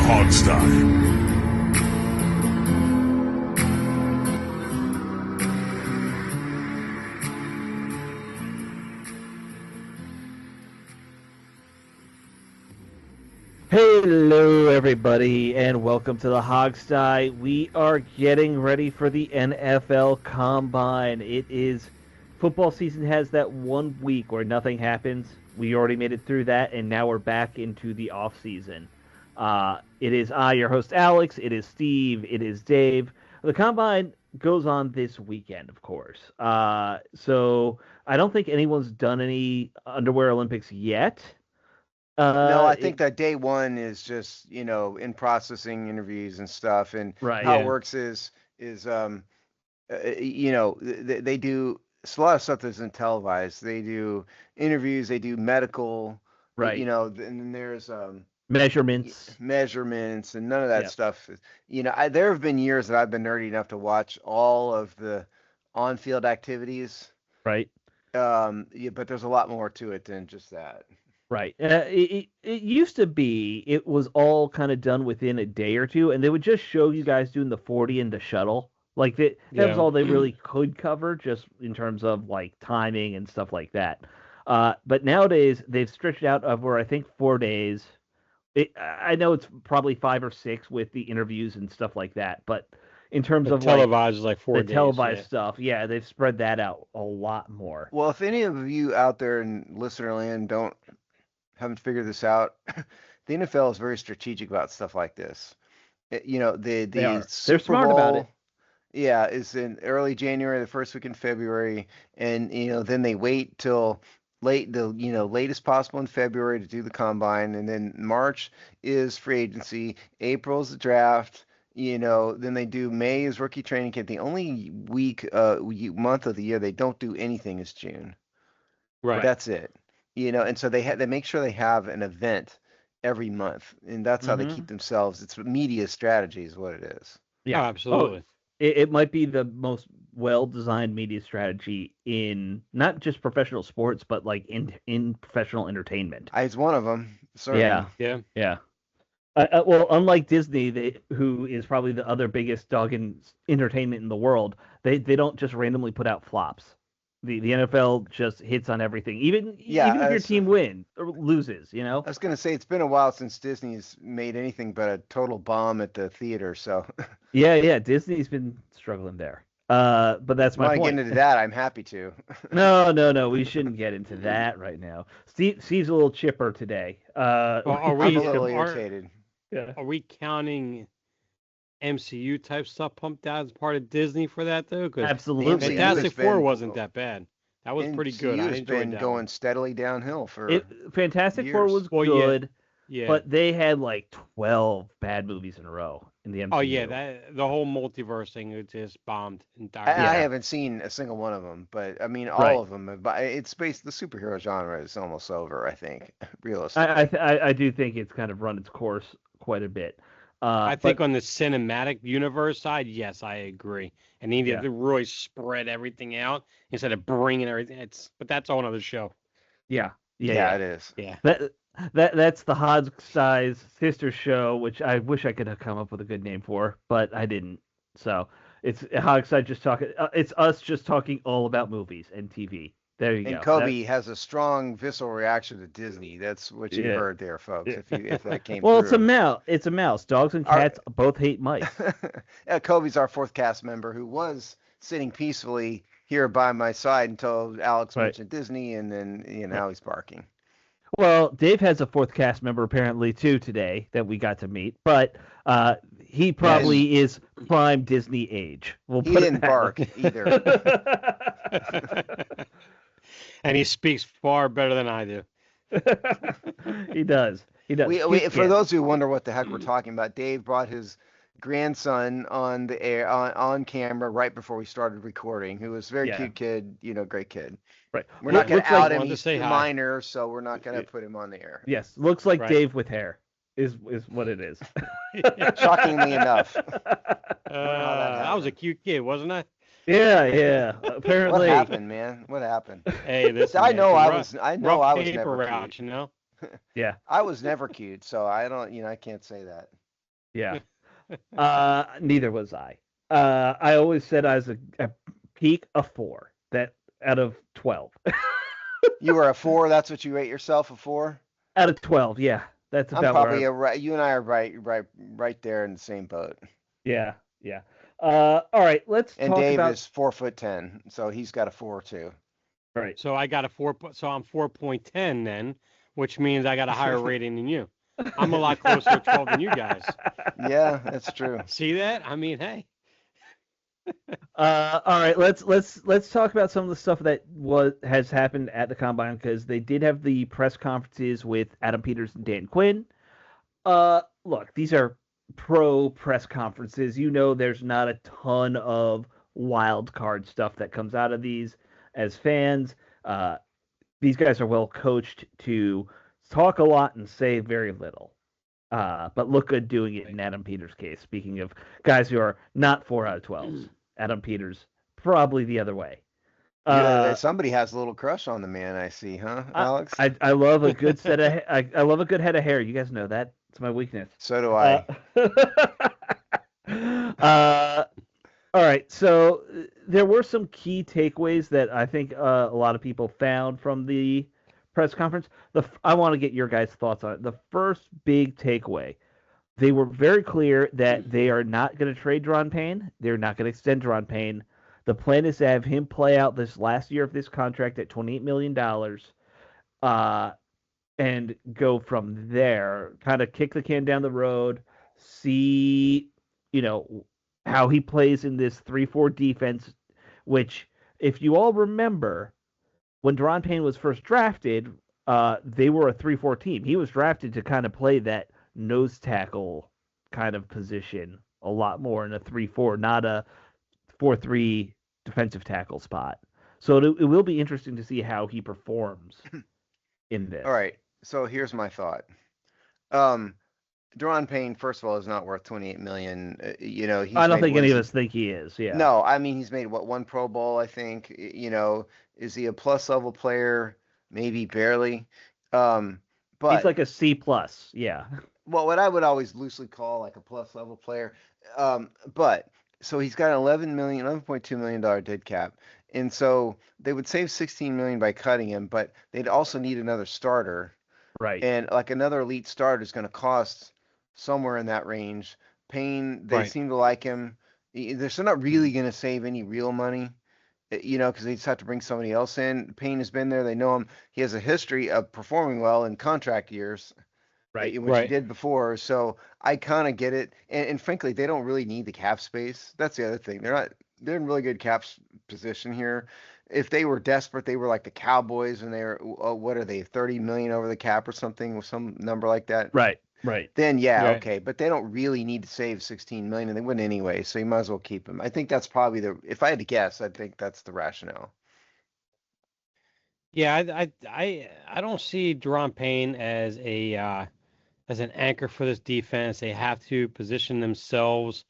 Hogstye. Hello, everybody, and welcome to the Hogsty. We are getting ready for the NFL Combine. Football season has that 1 week where nothing happens. We already made it through that, and now we're back into the off season. It is I, your host Alex. It is Steve. It is Dave. The Combine goes on this weekend, of course. So I don't think anyone's done any underwear Olympics yet. No, I It, think that day one is just, in processing interviews and stuff. And right. how it Yeah, works they do it's a lot of stuff that isn't televised. They do interviews, they do medical, Right. and then there's Measurements. measurements and none of that Yeah. stuff. There have been years that I've been nerdy enough to watch all of the on-field activities. Right. Yeah, but there's a lot more to it than just that. Right. It used to be it was all kind of done within a day or two, and they would just show you guys doing the 40 and the shuttle. Like that was yeah. all they really could cover, just in terms of like timing and stuff like that. But nowadays they've stretched out over I think 4 days. I know it's probably 5 or 6 with the interviews and stuff like that, but in terms But of like televised is like the 4 days. televised Yeah. stuff, yeah, they've spread that out a lot more. Well, if any of you out there in listener land haven't figured this out, the NFL is very strategic about stuff like this. They The are. They're Super smart about it. Bowl, yeah, is in early January, the first week in February, and then they wait till latest possible in February to do the combine, and then March is free agency, April is the draft. Then they do May is rookie training camp. The only month of the year they don't do anything is June. Right. Right. That's it. And so they make sure they have an event every month, and that's how they Hmm. keep themselves. It's media strategy is what it is. Oh, Yeah. Oh, absolutely. it might be the most well-designed media strategy in not just professional sports, but like in professional entertainment. It's one of them, Yeah. certainly. Yeah. Yeah. Well, unlike Disney, who is probably the other biggest dog in entertainment in the world, they don't just randomly put out flops. The NFL just hits on everything, Yeah, even if your team wins or loses. I was gonna say it's been a while since Disney's made anything but a total bomb at the theater. So Yeah, yeah. Disney's been struggling there. But that's if you my want to get point. into that, I'm happy to. No, no, no. We shouldn't get into that right now. Steve's a little chipper today. Are I'm a we little are irritated. Yeah. are we counting MCU type stuff pumped out as part of Disney for that though? Because The Absolutely. MCU has Fantastic Four been wasn't that bad. That was pretty good. MCU I has enjoyed been that going one. steadily downhill for It Fantastic Four years. was Well, yeah, good, yeah. but they had like 12 bad movies in a row in the Oh yeah, MCU. that the whole multiverse thing it just bombed I entirely. Yeah. haven't seen a single one of them, but I mean all Right. of them. But it's based the superhero genre is almost over. I think I realistically. I, I do think it's kind of run its course quite a bit. I think But on the cinematic universe side, yes, I agree. And they needed yeah, to really spread everything out instead of bringing everything. But that's all another show. yeah, yeah, Yeah, yeah. it is. Yeah. That that's the Hodgsize sister show, which I wish I could have come up with a good name for, but I didn't. So it's Hodgsize just talking. It's us just talking all about movies and TV. There you And go. That Kobe has a strong visceral reaction to Disney. That's what you yeah. heard there, folks. If that came Well, it's a through. mouse. It's a mouse. Dogs and Our cats both hate mice. Kobe's our fourth cast member who was sitting peacefully here by my side until Alex Right. mentioned Disney, and then Right. now he's barking. Well, Dave has a fourth cast member apparently too today that we got to meet, but he Yeah, and probably is prime Disney age. We'll he put it didn't that bark either. And he speaks far better than I do. way. He does. He does. We Cute for kid. those who wonder what the heck we're talking about, Dave brought his grandson on the air on camera right before we started recording, who was a very Yeah. cute kid, great kid. Right. We're not going Looks to like out him. Wanted to He's say too hi. minor, so we're not going to put him on the air. yes. Looks like Right. Dave with hair is what it is. Shockingly enough. Wonder how that I was a happened. cute kid, wasn't I? Yeah. Yeah. What Apparently. happened, man? What happened? Hey, listen, I man, know it's a I rough, was. I know rough I was paper never route, cute. you know? Yeah. I was never cute, so I don't. I can't say that. Yeah. Neither was I. I always said I was a peak of 4 that out of 12. You were a 4. That's what you rate yourself, a 4. Out of 12, yeah. That's I'm about where probably I'm. a right. You and I are right there in the same boat. Yeah, yeah. All right, let's And talk Dave about. is 4'10", so he's got a 4 too. Right. So I got a 4. So I'm 4.10 then, which means I got a higher rating than you. I'm a lot closer to 12 than you guys. Yeah, that's true. See that? I mean, hey. All right, let's talk about some of the stuff that has happened at the combine because they did have the press conferences with Adam Peters and Dan Quinn. Look, these are pro press conferences. You know, there's not a ton of wild card stuff that comes out of these as fans. These guys are well coached to talk a lot and say very little. But look good doing it in Adam Peters' case. Speaking of guys who are not 4 out of 12s, Adam Peters probably the other way. Somebody has a little crush on the man. I see, huh, I, Alex? I love a good set of I love a good head of hair. You guys know that it's my weakness. So do Uh, I. all right, so there were some key takeaways that I think a lot of people found from the press conference. I want to get your guys' thoughts on it. The first big takeaway: they were very clear that they are not going to trade Deron Payne. They're not going to extend Deron Payne. The plan is to have him play out this last year of this contract at $28 million, and go from there. Kind of kick the can down the road, see, you know, how he plays in this 3-4 defense, which, if you all remember, when Deron Payne was first drafted, they were a 3-4 team. He was drafted to kind of play that nose tackle kind of position a lot more in a 3-4, not a 4-3 defensive tackle spot. So it will be interesting to see how he performs in this. All right. So here's my thought. Um, Deron Payne, first of all, is not worth 28 million. He's I don't made think any of us think he is. Yeah. No, I mean he's made one Pro Bowl, I think. Is he a plus level player? Maybe barely. Um, He's but like a C plus. Yeah. well, what I would always loosely call like a plus level player. But so he's got 11.2 million dollar dead cap, and so they would save 16 million by cutting him, but they'd also need another starter, Right. and like another elite starter is going to cost somewhere in that range. Payne, they Right. seem to like him. They're still not really going to save any real money, because they just have to bring somebody else in. Payne has been there. They know him. He has a history of performing well in contract years, Right. which he Right. did before. So I kind of get it. And frankly, they don't really need the cap space. That's the other thing. They're in really good position here. If they were desperate, they were like the Cowboys and they're, what are they, 30 million over the cap or something, with some number like that. Right. Right. Then yeah, Right. okay, but they don't really need to save 16 million, and they wouldn't anyway, so you might as well keep him. I think that's probably if I had to guess, I think that's the rationale. Yeah, I don't see Deron Payne as as an anchor for this defense. They have to position themselves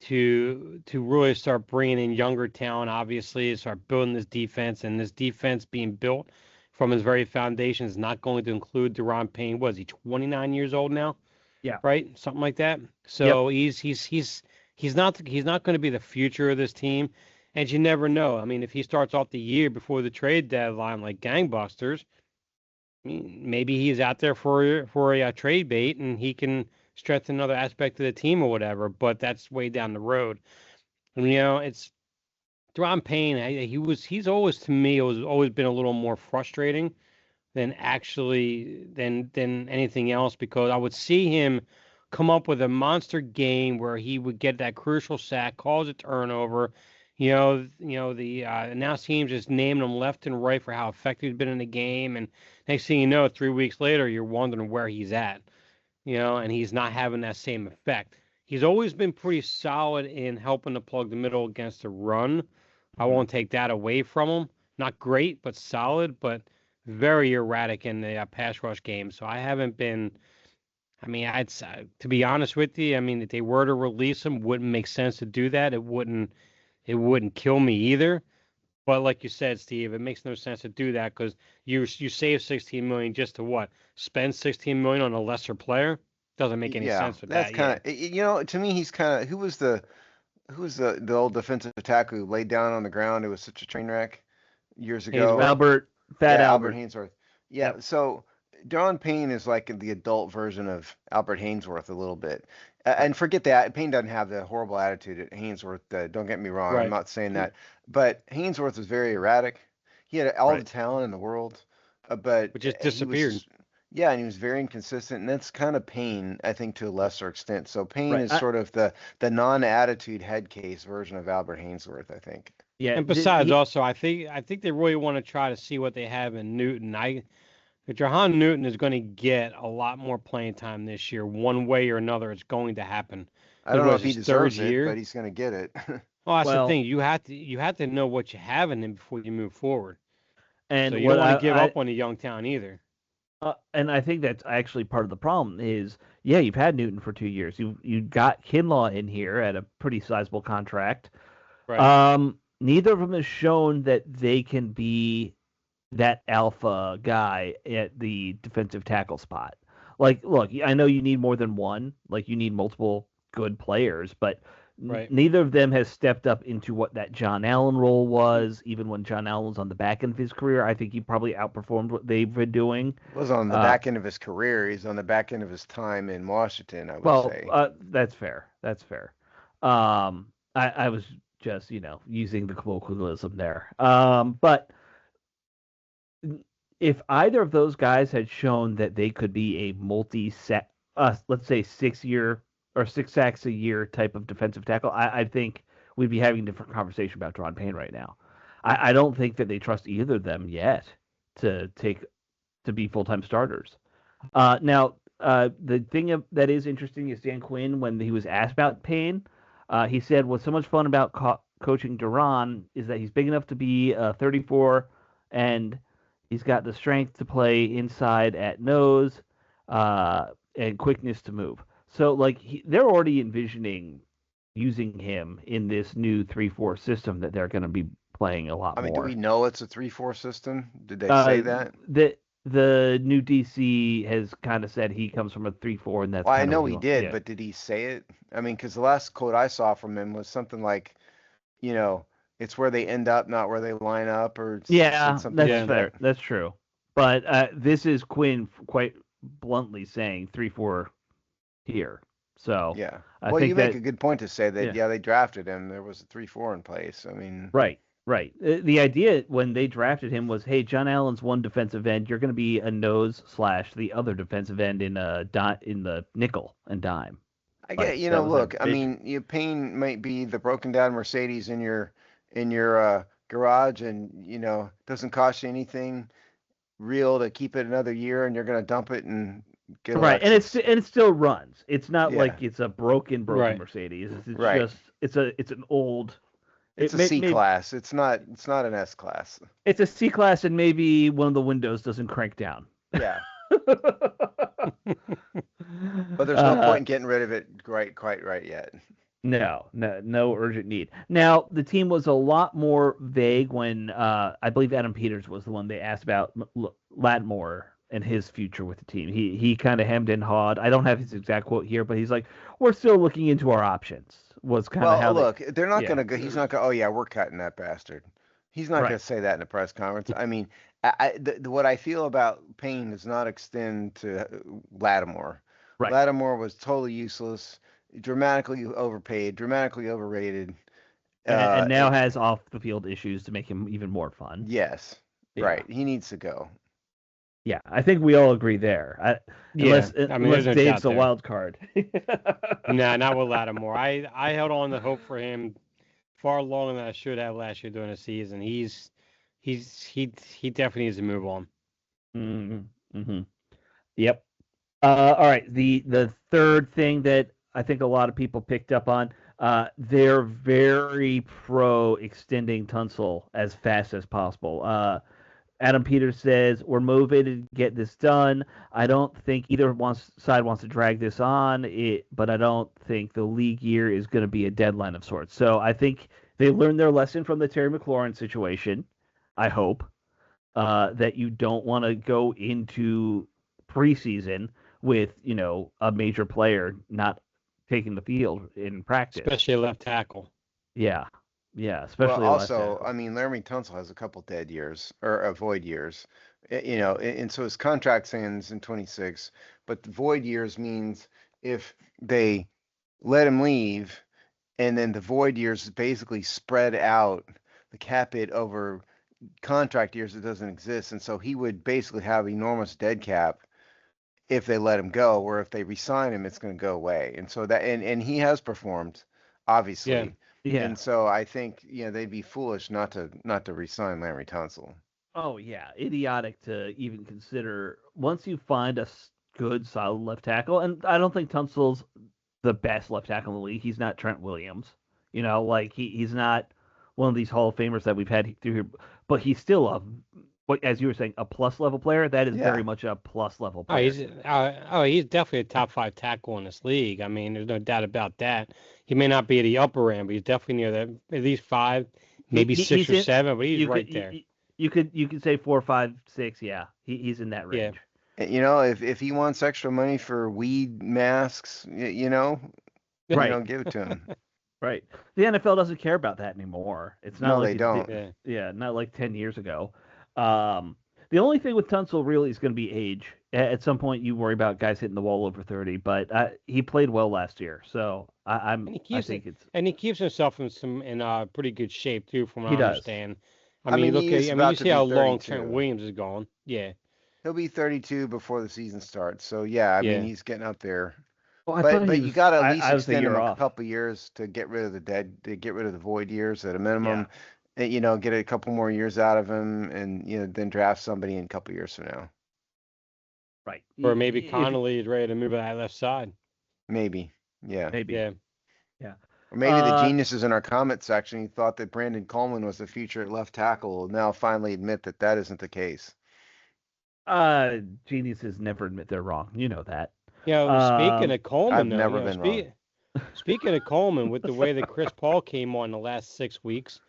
to really start bringing in younger talent, obviously, start building this defense, and this defense being built from its very foundation is not going to include Deron Payne. Was he 29 years old now? Yeah. Right, something like that. Yep. So he's not going to be the future of this team, and you never know. I mean, if he starts off the year before the trade deadline like gangbusters, I mean, maybe he's out there for a trade bait, and he can strengthen another aspect of the team or whatever. But that's way down the road. And it's Deron Payne. He's always, to me, always been a little more frustrating than anything else, because I would see him come up with a monster game where he would get that crucial sack, cause a turnover. The announced teams just named him left and right for how effective he's been in the game, and next thing you know, 3 weeks later, you're wondering where he's at. And he's not having that same effect. He's always been pretty solid in helping to plug the middle against the run. I won't take that away from him. Not great, but solid, but very erratic in the pass rush game. So I haven't been. I mean, to be honest with you, I mean, if they were to release him, wouldn't make sense to do that. It wouldn't. It wouldn't kill me either. But like you said, Steve, it makes no sense to do that, because you save 16 million just to what? Spend 16 million on a lesser player? Doesn't make any Yeah, sense with that's that. Yeah. kind of to me he's kind of who was the old defensive tackle who laid down on the ground? It was such a train wreck years ago. Hainsworth. Fat Yeah, Albert Albert. Hainsworth. Yeah, Yep. so Daron Payne is like the adult version of Albert Hainsworth a little bit. And Right. forget that Payne doesn't have the horrible attitude that Hainsworth. Don't get me wrong. I'm Right. not saying that, but Hainsworth was very erratic. He had all the Right. talent in the world, but But just he was disappeared. just yeah, and he was very inconsistent. And that's kind of Payne, I think, to a lesser extent. So Payne Right. is sort of the non-attitude head case version of Albert Hainsworth, I think. Yeah. And besides, also, I think they really want to try to see what they have in Newton. Jahan Newton is going to get a lot more playing time this year, one way or another. It's going to happen. I This don't know was if he his third deserves it, but year. he's going to get it. Well, that's the well, thing. You have to know what you have in him before you move forward. So and you don't what want to give I up on a young talent either. and I think that's actually part of the problem is, yeah, you've had Newton for 2 years. You got Kinlaw in here at a pretty sizable contract. Right. Neither of them has shown that they can be that alpha guy at the defensive tackle spot. Like, look, I know you need more than one. Like, you need multiple good players, but Right. neither of them has stepped up into what that John Allen role was. Even when John Allen was on the back end of his career, I think he probably outperformed what they've been doing. Was on the Uh, back end of his career. He's on the back end of his time in Washington, I would say. that's fair. That's fair. I was just, using the colloquialism there. But if either of those guys had shown that they could be a multi-set, let's say 6 year or 6 sacks a year type of defensive tackle, I think we'd be having a different conversation about Daron Payne right now. I don't think that they trust either of them yet to be full time starters. Now, the thing that is interesting is Dan Quinn, when he was asked about Payne, he said, "What's so much fun about coaching Duran is that he's big enough to be 34, and he's got the strength to play inside at nose, and quickness to move." So, like, they're already envisioning using him in this new 3-4 system that they're going to be playing a lot I mean, do we more. know it's a 3-4 system? Did they say Uh, that? the new DC has kind of said he comes from a 3-4, and that's Well, I kind of what know he he wants. did, Yeah, but did he say it? I mean, because the last quote I saw from him was something like, you know, it's where they end up, not where they line up, or said yeah, something that's like Yeah. fair. that. That's true. But this is Quinn quite bluntly saying 3-4 here. So Yeah. I Well, you think make that a good point to say that, yeah, yeah, they drafted him. There was a 3-4 in place. I mean, right, right. The idea when they drafted him was, hey, John Allen's one defensive end. You're going to be a nose slash the other defensive end in in the nickel and dime. I Like get, that was their look, I vision. mean, Payne might be the broken down Mercedes in your garage, and doesn't cost you anything real to keep it another year, and you're gonna dump it and get a Right, and Lexus. it still runs. It's not Yeah, like it's a broken Right. Mercedes. It's right. just it's an old. It's It a C may class. It's not an S class. it's a C class, and maybe one of the windows doesn't crank down. Yeah, but there's no uh, point in getting rid of it quite right yet. no urgent need. Now the team was a lot more vague when I believe Adam Peters was the one they asked about Lattimore and his future with the team. He kind of hemmed and hawed. I don't have his exact quote here, but he's like, "We're still looking into our options." Was kind of how Well, they. look, they're not Yeah. gonna go. He's not gonna. Oh yeah, we're cutting that bastard. He's not gonna Right. say that in a press conference. I mean, what I feel about Payne does not extend to Lattimore. Right. Lattimore was totally useless, dramatically overpaid, dramatically overrated. And now It, has off the field issues to make him even more fun. yes, Yeah. right. He needs to go. Yeah. I think we all agree there. Yeah. I mean, Unless there's no Dave's doubt the there. wild card. Nah, not with Lattimore. I held on to hope for him far longer than I should have last year during the season. He definitely needs to move on. Mm-hmm. Yep. All right. The third thing that I think a lot of people picked up on, they're very pro extending Tunsil as fast as possible. Adam Peters says we're motivated to get this done. I don't think side wants to drag this on, but I don't think the league year is going to be a deadline of sorts. So I think they learned their lesson from the Terry McLaurin situation. I hope that you don't want to go into preseason with a major player not taking the field in practice. Especially left tackle. Yeah, Well, especially a left also, tackle. I mean, Laramie Tunsil has a couple dead years or void years, and so his contract ends in 26. But the void years means if they let him leave, and then the void years is basically spread out the cap hit over contract years that doesn't exist, and so he would basically have enormous dead cap if they let him go, or if they resign him, it's going to go away. And so that, and he has performed, Yeah. obviously. Yeah. And so I think they'd be foolish not to resign Larry Tunsil. Oh yeah, idiotic to even consider. Once you find a good, solid left tackle, and I don't think Tunsil's the best left tackle in the league. He's not Trent Williams. Like he's not one of these Hall of Famers that we've had through here, but he's still what as you were saying, a plus level player. That is very Yeah. much a plus level Oh, player. he's definitely a top 5 tackle in this league. I mean, there's no doubt about that. He may not be at the upper end, but he's definitely near that, at least 5, maybe 6 or 7, but he's right there. You could say 4, 5, 6. Yeah, he's in that range. If he wants extra money for weed masks, Right. give it to him. Right. The NFL doesn't care about that anymore. It's not No, like they it don't. did, yeah, not like 10 years ago. The only thing with Tunsil really is going to be age. At some point, you worry about guys hitting the wall over 30, but he played well last year, so And he keeps himself in pretty good shape too, from what he I does. understand. I mean, You see how long 32. Trent Williams is gone. Yeah. He'll be 32 before the season starts. So yeah, I mean, he's getting up there. Well, I thought But he you was. got to at least I was a extend year him a off. couple years to get rid of the void years at a minimum. Yeah. And, get a couple more years out of him, and then draft somebody in a couple years from now. Right. Or maybe Connolly is ready to move to that left side. Maybe. Yeah. Maybe. Yeah. Yeah. Or maybe the geniuses in our comment section thought that Brandon Coleman was the future left tackle. Will now finally admit that that isn't the case. Geniuses never admit they're wrong. You know that. Speaking of Coleman, I've never been wrong. Speaking of Coleman, with the way that Chris Paul came on the last 6 weeks,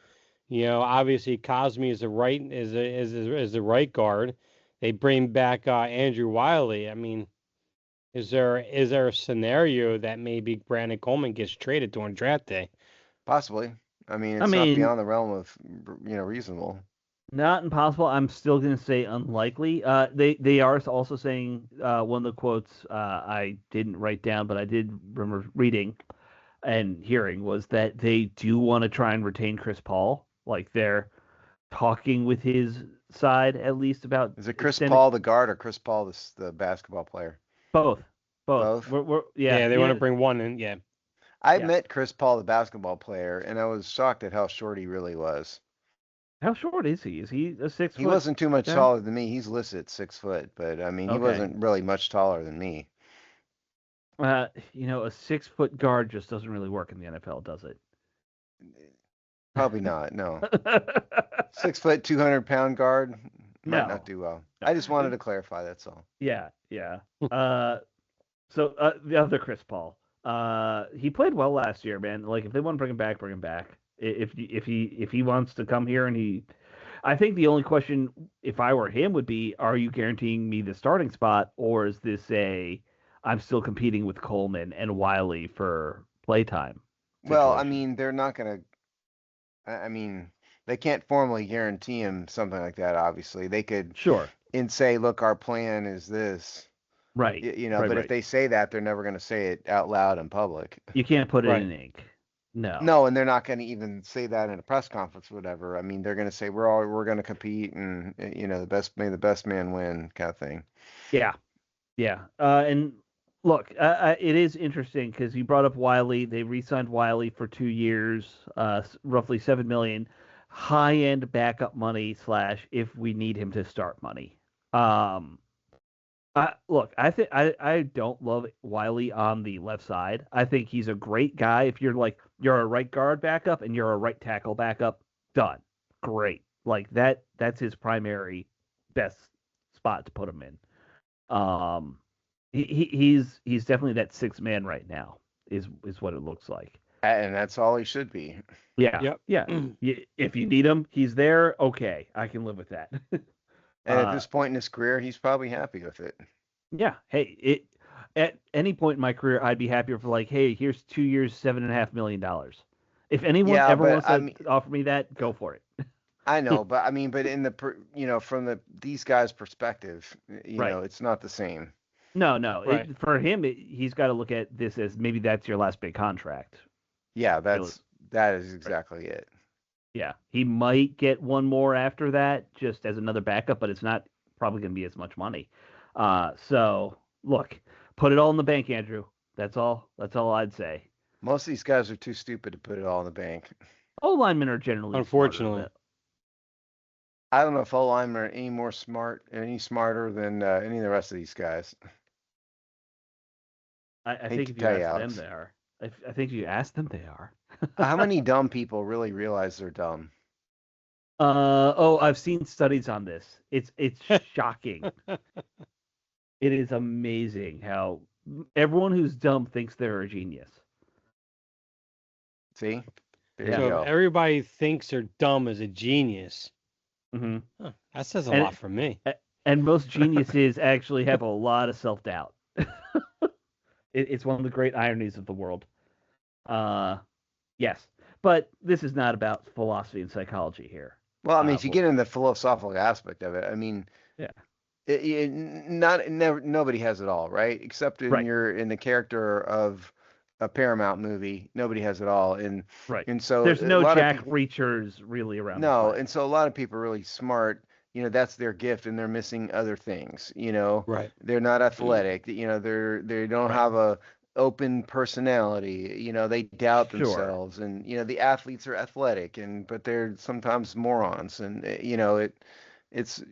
obviously Cosme is the right guard. They bring back Andrew Wiley. I mean, is there a scenario that maybe Brandon Coleman gets traded during draft day? Possibly. I mean, it's not beyond the realm of reasonable. Not impossible. I'm still going to say unlikely. They are also saying one of the quotes I didn't write down, but I did remember reading and hearing was that they do want to try and retain Chris Paul. Like they're talking with his side at least about. Is it Chris Paul the guard or Chris Paul the basketball player? Both. Both. They want to bring one in. Yeah. I met Chris Paul the basketball player, and I was shocked at how short he really was. How short is he? Is he a 6 foot? He wasn't too much taller than me. He's listed at 6 foot, but I mean, he wasn't really much taller than me. A 6 foot guard just doesn't really work in the NFL, does it? Probably not. No. 6 foot, 200-pound guard might not do well. No. I just wanted to clarify. That's all. Yeah. So the other Chris Paul, he played well last year, man. Like if they want to bring him back, bring him back. If he wants to come here I think the only question, if I were him, would be, are you guaranteeing me the starting spot, or is this I'm still competing with Coleman and Wiley for playtime? Well, I mean, they're not going to. I mean, they can't formally guarantee him something like that. Obviously, they could and say, "Look, our plan is this." Right. But if they say that, they're never going to say it out loud in public. You can't put it in ink. No. No, and they're not going to even say that in a press conference or whatever. I mean, they're going to say we're going to compete, and may the best man win, kind of thing. Yeah. And look, it is interesting because you brought up Wiley. They re-signed Wiley for 2 years, roughly $7 million, high-end backup money / if we need him to start money. Look, I think I don't love Wiley on the left side. I think he's a great guy. If you're a right guard backup and you're a right tackle backup, done, great. Like that's his primary best spot to put him in. He's definitely that 6th man right now. Is what it looks like. And that's all he should be. Yeah. Yep. Yeah. If you need him, he's there. Okay, I can live with that. And at this point in his career, he's probably happy with it. Yeah. Hey, At any point in my career, I'd be happier for like, hey, here's 2 years, $7.5 million. If anyone Yeah, ever but wants to offer me that, go for it. I know, but I mean, but in the from these guys' perspective, Right. it's not the same. No. Right. For him, he's got to look at this as maybe that's your last big contract. Yeah, Really. that is Right. exactly it. Yeah. He might get one more after that, just as another backup, but it's not probably going to be as much money. So look, put it all in the bank, Andrew. That's all. That's all I'd say. Most of these guys are too stupid to put it all in the bank. O linemen are generally smarter, Unfortunately. but I don't know if O linemen are any smarter than any of the rest of these guys. I Hate think to if you tell you, ask them, Alex. they are. I think if you ask them, they are. How many dumb people really realize they're dumb? I've seen studies on this. It's shocking. It is amazing how everyone who's dumb thinks they're a genius. See, there you Yeah. So if go. everybody thinks they're dumb as a genius, hmm that says a And lot for me. and most geniuses actually have a lot of self doubt. It's one of the great ironies of the world. Uh, yes, but this is not about philosophy and psychology here. Well, I mean, if you Well, get in the philosophical aspect of it, I mean, yeah, nobody has it all, right? Except right, in the character of a Paramount movie, nobody has it all, right. and so There's a no lot of Jack people, Reachers really around the no, planet. and so a lot of people are really smart. That's their gift, and they're missing other things. Right. They're not athletic. They don't Right. have a open personality. They doubt Sure. themselves, and the athletes are athletic, but they're sometimes morons, and it's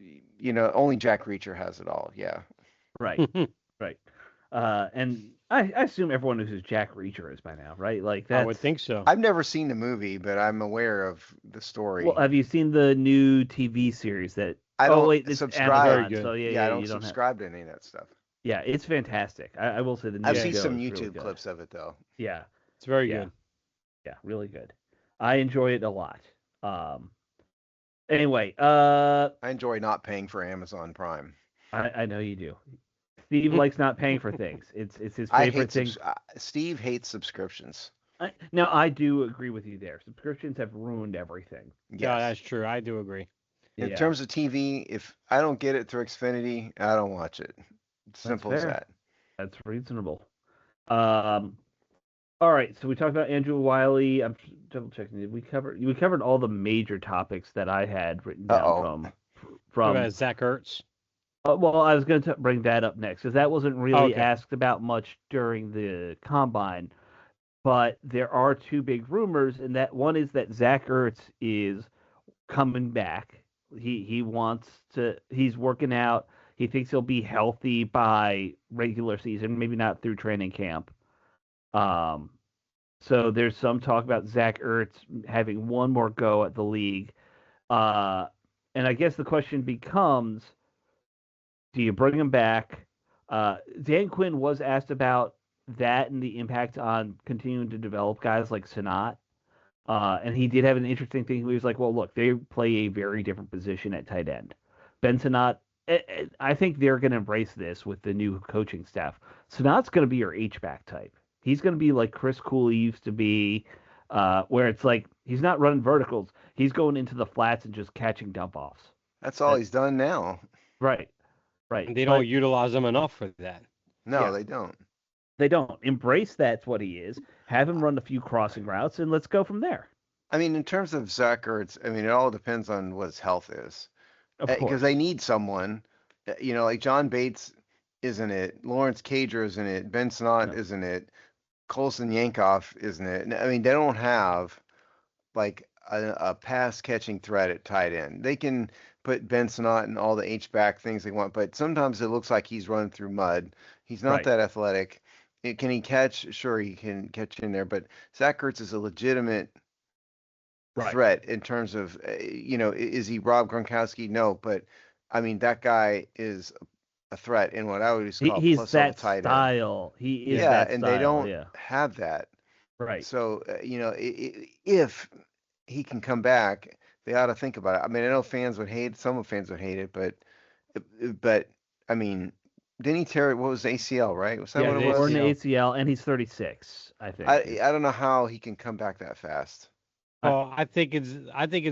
only Jack Reacher has it all. Yeah. Right. Right. And I assume everyone knows who Jack Reacher is by now, right? Like I would that's think so. I've never seen the movie, but I'm aware of the well. story. Have you seen the new TV series that? I Oh don't wait, it's Very subscribe. Amazon. good. So yeah, Yeah, I yeah. don't You don't have. subscribe to any of that stuff. Yeah, it's fantastic. I will say the I've new Yeah, seen show some is really YouTube good. clips of it though. Yeah, it's very yeah, good. yeah. Really good. I enjoy it a lot. Um. Anyway, I enjoy not paying for Amazon Prime. I know you do. Steve likes not paying for things. It's his I favorite hate thing. Steve hates subscriptions. Now I do agree with you there. Subscriptions have ruined everything. Yeah, Yes. that's true. I do agree. In Yeah, terms of TV, if I don't get it through Xfinity, I don't watch it. that's Simple as fair. that. That's reasonable. Um, all right, so we talked about Andrew Wiley. I'm double checking. Did we covered all the major topics that I had written down Uh-oh. What from. about Zach Ertz? Well, I was going to bring that up next because that wasn't Oh, really okay. asked about much during the combine. But there are two big rumors, and that one is that Zach Ertz is coming back. He wants to. He's working out. He thinks he'll be healthy by regular season, maybe not through training camp. Um, so there's some talk about Zach Ertz having one more go at the league. Uh, and I guess the question becomes, do you bring him back? Dan Quinn was asked about that and the impact on continuing to develop guys like Sanat. And he did have an interesting thing. He was like, well, look, they play a very different position at tight end. Ben Sanat, I think they're going to embrace this with the new coaching staff. Sanat's going to be your H-back type. He's going to be like Chris Cooley used to be, where it's like he's not running verticals. He's going into the flats and just catching dump offs. That's all That he's done now. right, right. And they don't But utilize them enough for that. No, yeah, they don't. they don't embrace that's what he is. Have him run a few crossing routes and let's go from there. I mean, in terms of Zach Ertz, I mean, it all depends on what his health is. Of Because course. they need someone, like John Bates isn't it, Lawrence Cager isn't it, Ben Snott No. isn't it, Colson Yankoff isn't it. I mean, they don't have like a pass catching threat at tight end. They can put Ben Snott and all the H back things they want, but sometimes it looks like he's running through mud. He's not Right. that athletic. Can he catch? Sure, he can catch in there, but Zach Ertz is a legitimate Right. threat in terms of, is he Rob Gronkowski? No, but I mean, that guy is a threat in what I would just call He's plus level that tight end. style. He is Yeah. Yeah, that and they style. don't Yeah. have that. Right. So, if he can come back, they ought to think about it. I mean, I know fans would hate it, some fans would hate it, but I mean, Didn't he tear? What was ACL? Right? Was that Yeah, what it the torn was? ACL. ACL, and he's 36, I think. I don't know how he can come back that fast. Well, I think it's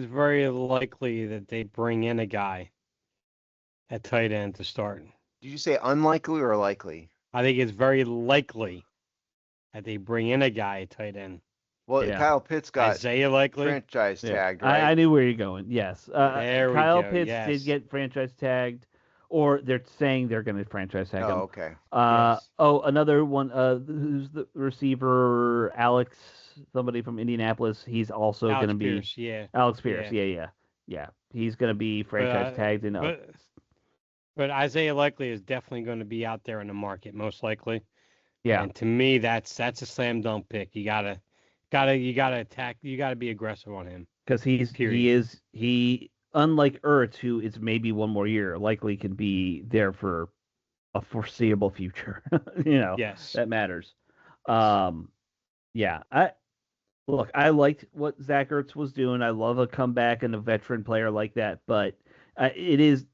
very likely that they bring in a guy at tight end to start. Did you say unlikely or likely? I think it's very likely that they bring in a guy at tight end. Well, Yeah. Kyle Pitts got Isaiah likely. franchise Yeah, tagged, I right? knew where you're going. Yes, There we Kyle go. Pitts did Yes. get franchise tagged, or they're saying they're going to franchise tag Oh, him. okay. Yes. Another one. Who's the receiver? Alex, somebody from Indianapolis. He's also going Alex to be Pierce. Yeah. Alex Pierce. Yeah. Yeah. He's going to be But franchise tagged in. but Isaiah likely is definitely going to be out there in the market most likely. Yeah, And to me, that's a slam dunk pick. You gotta attack. You gotta be aggressive on him. because Period. he unlike Ertz, who is maybe one more year, likely can be there for a foreseeable future. Yes. That matters. Yes. Yeah, I liked what Zach Ertz was doing. I love a comeback and a veteran player like that, but it is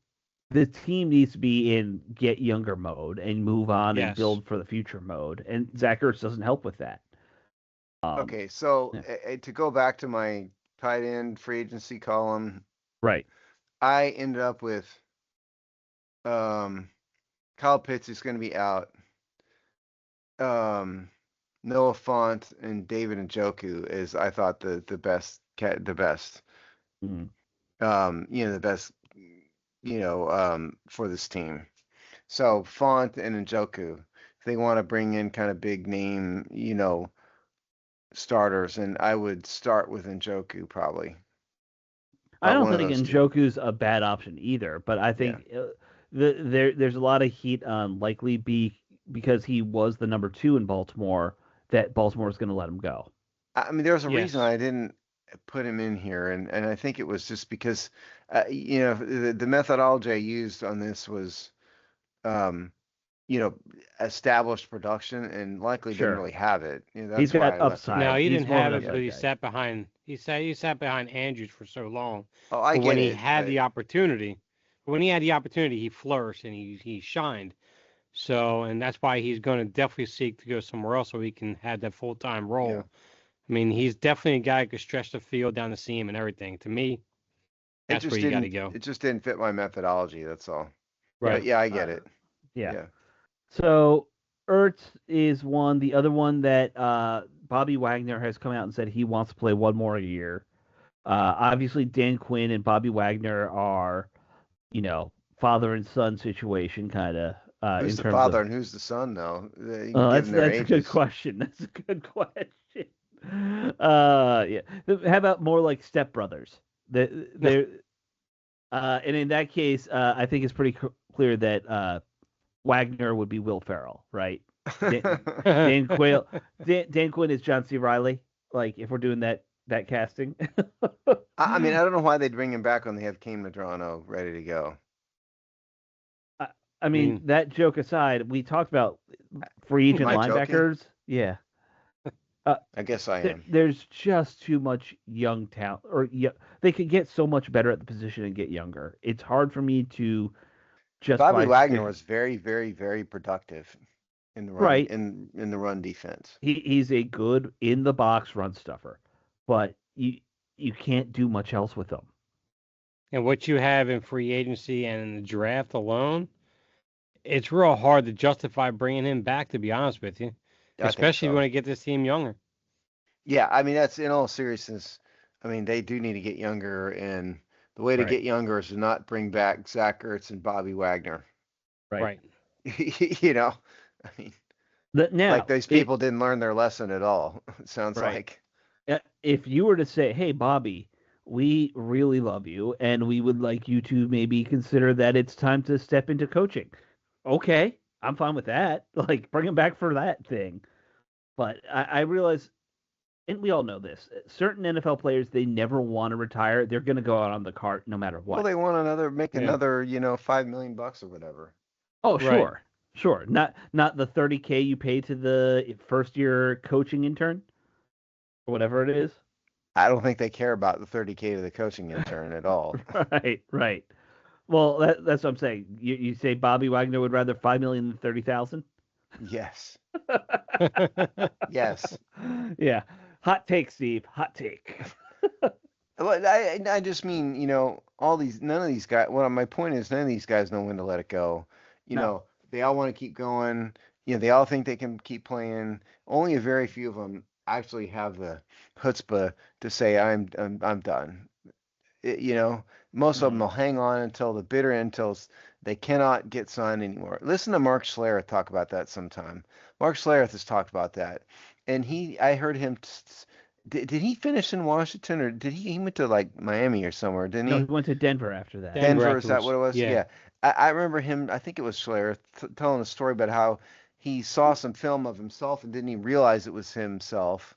the team needs to be in get younger mode and move on and Yes. build for the future mode, and Zach Ertz doesn't help with that. Okay, so Yeah. to go back to my tight end free agency column, Right. I ended up with um, Kyle Pitts is going to be out. Um, Noah Font and David Njoku is I thought the best the best Mhm. the best for this team. So Font and Njoku, if they want to bring in kind of big name starters, and I would start with Njoku probably. I don't One of think those two. Njoku's a bad option either, but I Yeah. think there's a lot of heat on likely because he was the number 2 in Baltimore that Baltimore is going to let him go. I mean, there's a reason Yes. I didn't put him in here, and I think it was just because, the methodology I used on this was, um, you know, established production, and likely didn't Sure, really have it. he's That's got why I left him No, upside. out. he He's didn't more of an have it Yeah. because upside he guy. sat behind. He sat behind Andrews for so long. Oh, I But get when he it. had the opportunity, he flourished and he shined. So, and that's why he's going to definitely seek to go somewhere else so he can have that full time Yeah. role. I mean, he's definitely a guy who could stretch the field down the seam and everything. To me, It that's where just you got to didn't. go. It just didn't fit my methodology. That's all. Yeah. But Right. yeah, I get it. Yeah. Yeah. So Ertz is one. The other one that Bobby Wagner has come out and said he wants to play one more year. Obviously, Dan Quinn and Bobby Wagner are, father and son situation kind of Who's in the terms of. father and who's the son, though? Given their That's a good ages. question. That's a good question. Yeah. How about more like stepbrothers? They and in that case, I think it's pretty clear that Wagner would be Will Ferrell, right? Dan, Dan Quinn, Dan Quinn is John C. Riley. Like if we're doing that casting. I mean, I don't know why they'd bring him back when they have Cam Madrano ready to go. I, I I mean, mean, that joke aside, we talked about free Am agent I joking? linebackers. Yeah. Uh, I guess I am. there's just too much young talent, or they could get so much better at the position and get younger. It's hard for me to Bobby justify Wagner stick. was very, very, very productive Right. in the run defense. He's a good in the box run stuffer, but you can't do much else with him. and what you have in free agency and in the draft alone, it's real hard to justify bringing him back. To be honest with you, I think especially if you so. want to get this team younger. Yeah, I mean that's in all seriousness. I mean they do need to get younger, and the way to Right. get younger is to not bring back Zach Ertz and Bobby Wagner. Right. Right. I mean, like Now, those people didn't learn their lesson at all. It sounds right. like. If you were to say, "Hey, Bobby, we really love you, and we would like you to maybe consider that it's time to step into coaching," okay, I'm fine with that. Like, bring him back for that thing. But I realize, and we all know this, certain NFL players they never want to retire. They're going to go out on the cart no matter Well, what. they want make Yeah. another, $5 million or whatever. Oh, Right. sure. Not the 30K you pay to the first year coaching intern or whatever it is. I don't think they care about the 30K to the coaching intern at all. Right. Well, that's what I'm saying. You say Bobby Wagner would rather 5 million than 30,000? Yes. Yes. Yeah. Hot take, Steve. Hot take. Well, I just mean, none of these guys. Well, my point is, none of these guys know when to let it go. You No. know, they all want to keep going. They all think they can keep playing. Only a very few of them actually have the chutzpah to say, I'm done. You know, most of them will hang on until the bitter end, they cannot get signed anymore. Listen to Mark Schlereth talk about that sometime. Mark Schlereth has talked about that, and I heard him. Did he finish in Washington, or he went to like Miami or somewhere? Didn't No, he he? went to Denver after that. Denver Denver, is that afterwards. what it was? Yeah. Yeah, I remember him. I think it was Schlereth telling a story about how he saw some film of himself and didn't even realize it was himself,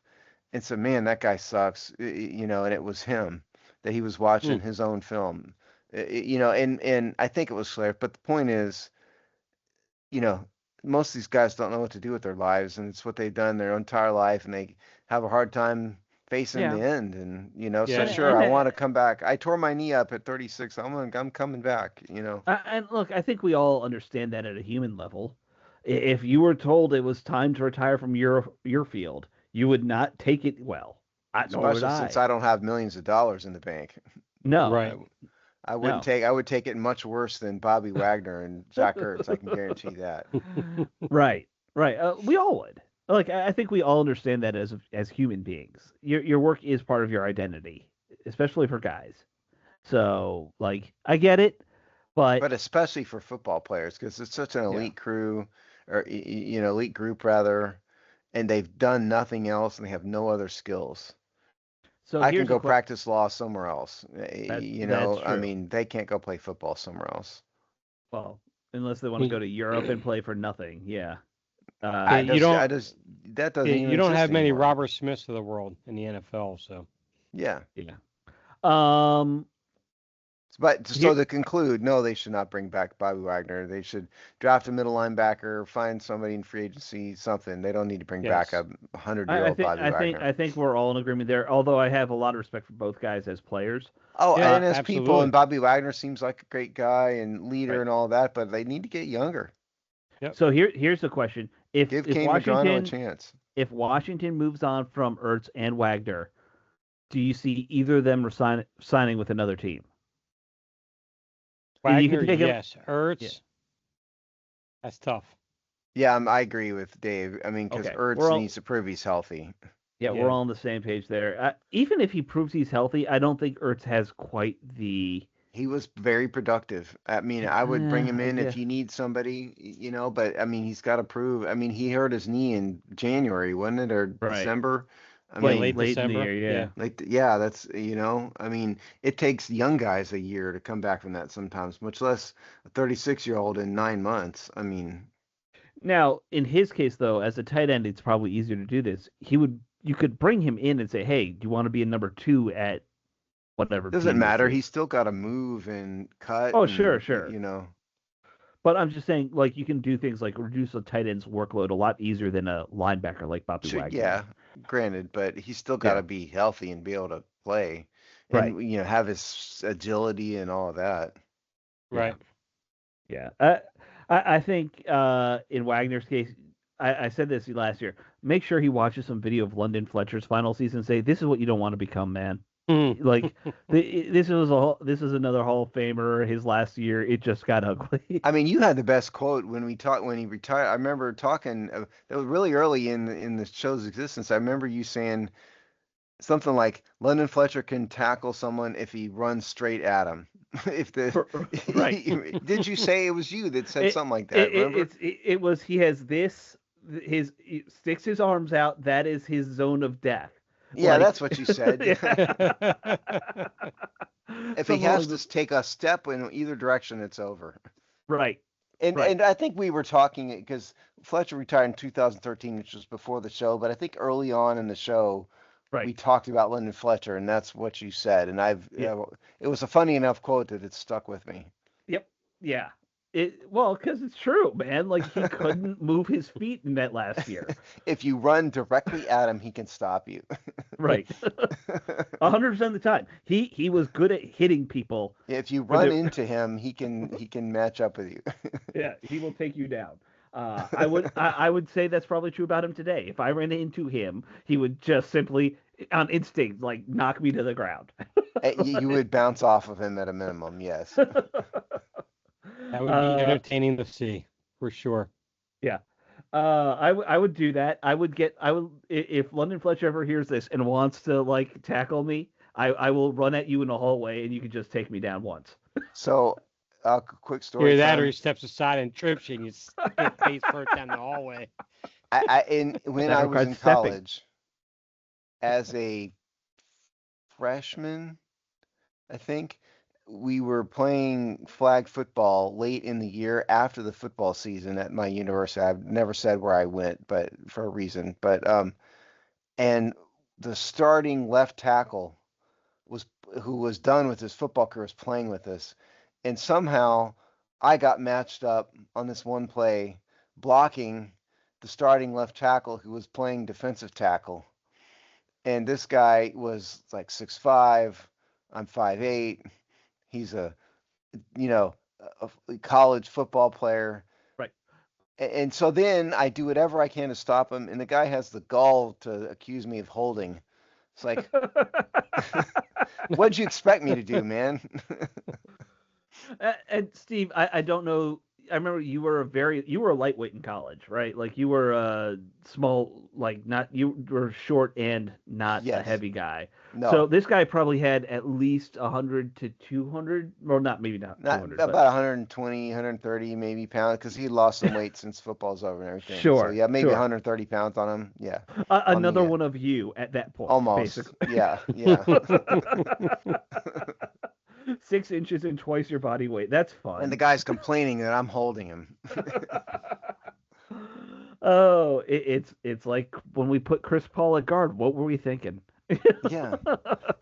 and said, "Man, that guy sucks," and it was him that he was watching Mm. his own film, and I think it was Slayer. But the point is, you know, most of these guys don't know what to do with their lives, and it's what they've done their entire life, and they have a hard time facing Yeah. the end. And so Yeah. sure, And I want to come back. I tore my knee up at 36. I'm coming back. and look, I think we all understand that at a human level. If you were told it was time to retire from your field, you would not take it well. Nor would Especially since I. I don't have millions of dollars in the bank. No, I, Right. I wouldn't no. take. I would take it much worse than Bobby Wagner and Zach Ertz. I can guarantee that. Right, right. We all would. Like, I think we all understand that as human beings. Your work is part of your identity, especially for guys. So, like, I get it, but But especially for football players, because it's such an yeah. elite crew, or elite group rather, and they've done nothing else, and they have no other skills. So I can here's a go question. practice law somewhere else. That's I true. mean, they can't go play football somewhere else. Well, unless they want to Y- go to Europe and play for nothing. Yeah. Yeah, I you just, I don't. just that doesn't Yeah, even you don't exist have many anymore. Robert Smiths of the world in the NFL. So Yeah. Yeah. Um. But so Here. to conclude, no, they should not bring back Bobby Wagner. They should draft a middle linebacker, find somebody in free agency, something. They don't need to bring back yes. a 100-year-old Bobby I Wagner. think we're all in agreement there. Although I have a lot of respect for both guys as players. Oh, Yeah. and as people, and Absolutely. Bobby Wagner seems like a great guy and leader Right. and all that, but they need to get younger. Yep. So here's the question: Give Kane Magano a chance. If Washington moves on from Ertz and Wagner, do you see either of them signing with another team? You can Wagner, take him. yes. Yeah. Ertz, that's tough. Yeah, I agree with Dave. I mean, because Okay. Ertz needs to prove he's healthy. We're Yeah. all on the same page there. Even if he proves he's healthy, I don't think Ertz has quite the. He was very productive. I mean, I would bring him I in if guess. you need somebody, but I mean, he's got to prove. I mean, he hurt his knee in January, wasn't it, or Right. December? I Yeah. mean, Late Late in the December. year, yeah. Yeah. like, yeah, I mean, it takes young guys a year to come back from that sometimes, much less a 36-year-old in 9 months. I mean, Now, in his case, though, as a tight end, it's probably easier to do this. You could bring him in and say, "Hey, do you want to be a number two at whatever doesn't team this matter. is?" He's still got to move and cut Oh, sure, and, sure. But I'm just saying, like, you can do things like reduce a tight end's workload a lot easier than a linebacker like Bobby Sure, Wagner. yeah, granted, but he's still got Yeah. to be healthy and be able to play Right. and have his agility and all of that. Yeah. Right. Yeah. I think in Wagner's case, I said this last year. Make sure he watches some video of London Fletcher's final season. And say this is what you don't want to become, man. Mm. Like this is another Hall of Famer. His last year, it just got ugly. I mean, you had the best quote when he retired. I remember talking. That was really early in the show's existence. I remember you saying something like London Fletcher can tackle someone if he runs straight at him. If the Right. did you say it was you that said It, something like that? Remember? it was he has this he sticks his arms out. That is his zone of death. Yeah, Like that's what you said. If he something has along to take a step in either direction, it's over. right, And right, and I think we were talking because Fletcher retired in 2013, which was before the show. But I think early on in the show, we right. talked about Lyndon Fletcher, and that's what you said. And Yeah, it was a funny enough quote that it stuck with me. yep, yeah. Because it's true, man. Like he couldn't move his feet in that last year. If you run directly at him, he can stop you. Right. 100% of the time. He was good at hitting people. If you For run the, into him, he can match up with you. yeah, he will take you down. I would say that's probably true about him today. If I ran into him, he would just simply on instinct like knock me to the ground. You would bounce off of him at a minimum, yes. That would be uh, entertaining to see, for sure. yeah. I would do that. If London Fletcher ever hears this and wants to like tackle me, I will run at you in the hallway and you can just take me down once. So, quick story Either that or he time. steps aside and trips you and you get face first down the hallway. When That I was requires in stepping. college, as a freshman, I think we were playing flag football late in the year after the football season at my university. I've never said where I went, but for a reason. But and the starting left tackle was who was done with his football career was playing with us, and somehow I got matched up on this one play blocking the starting left tackle who was playing defensive tackle, and this guy was like 6'5". I'm 5'8". He's a you know a college football player. Right. And so then I do whatever I can to stop him, and the guy has the gall to accuse me of holding. It's like, what'd you expect me to do, man? And Steve, I don't know. I remember you were a lightweight in college, right? Like you were a small, like not you were short and not a Yes. heavy guy. So No. this guy probably had at least 100 to 200, or not maybe not Not 200, but about 120, 130 maybe pounds because he lost some weight since football's over and everything. So sure, yeah, maybe sure. 130 pounds on him. Yeah, on Another me. one of you at that point, Almost. basically. Yeah, yeah. 6 inches and twice your body weight. That's And the fun. guy's complaining that I'm holding him. Oh, it's like when we put Chris Paul at guard. What were we thinking? Yeah.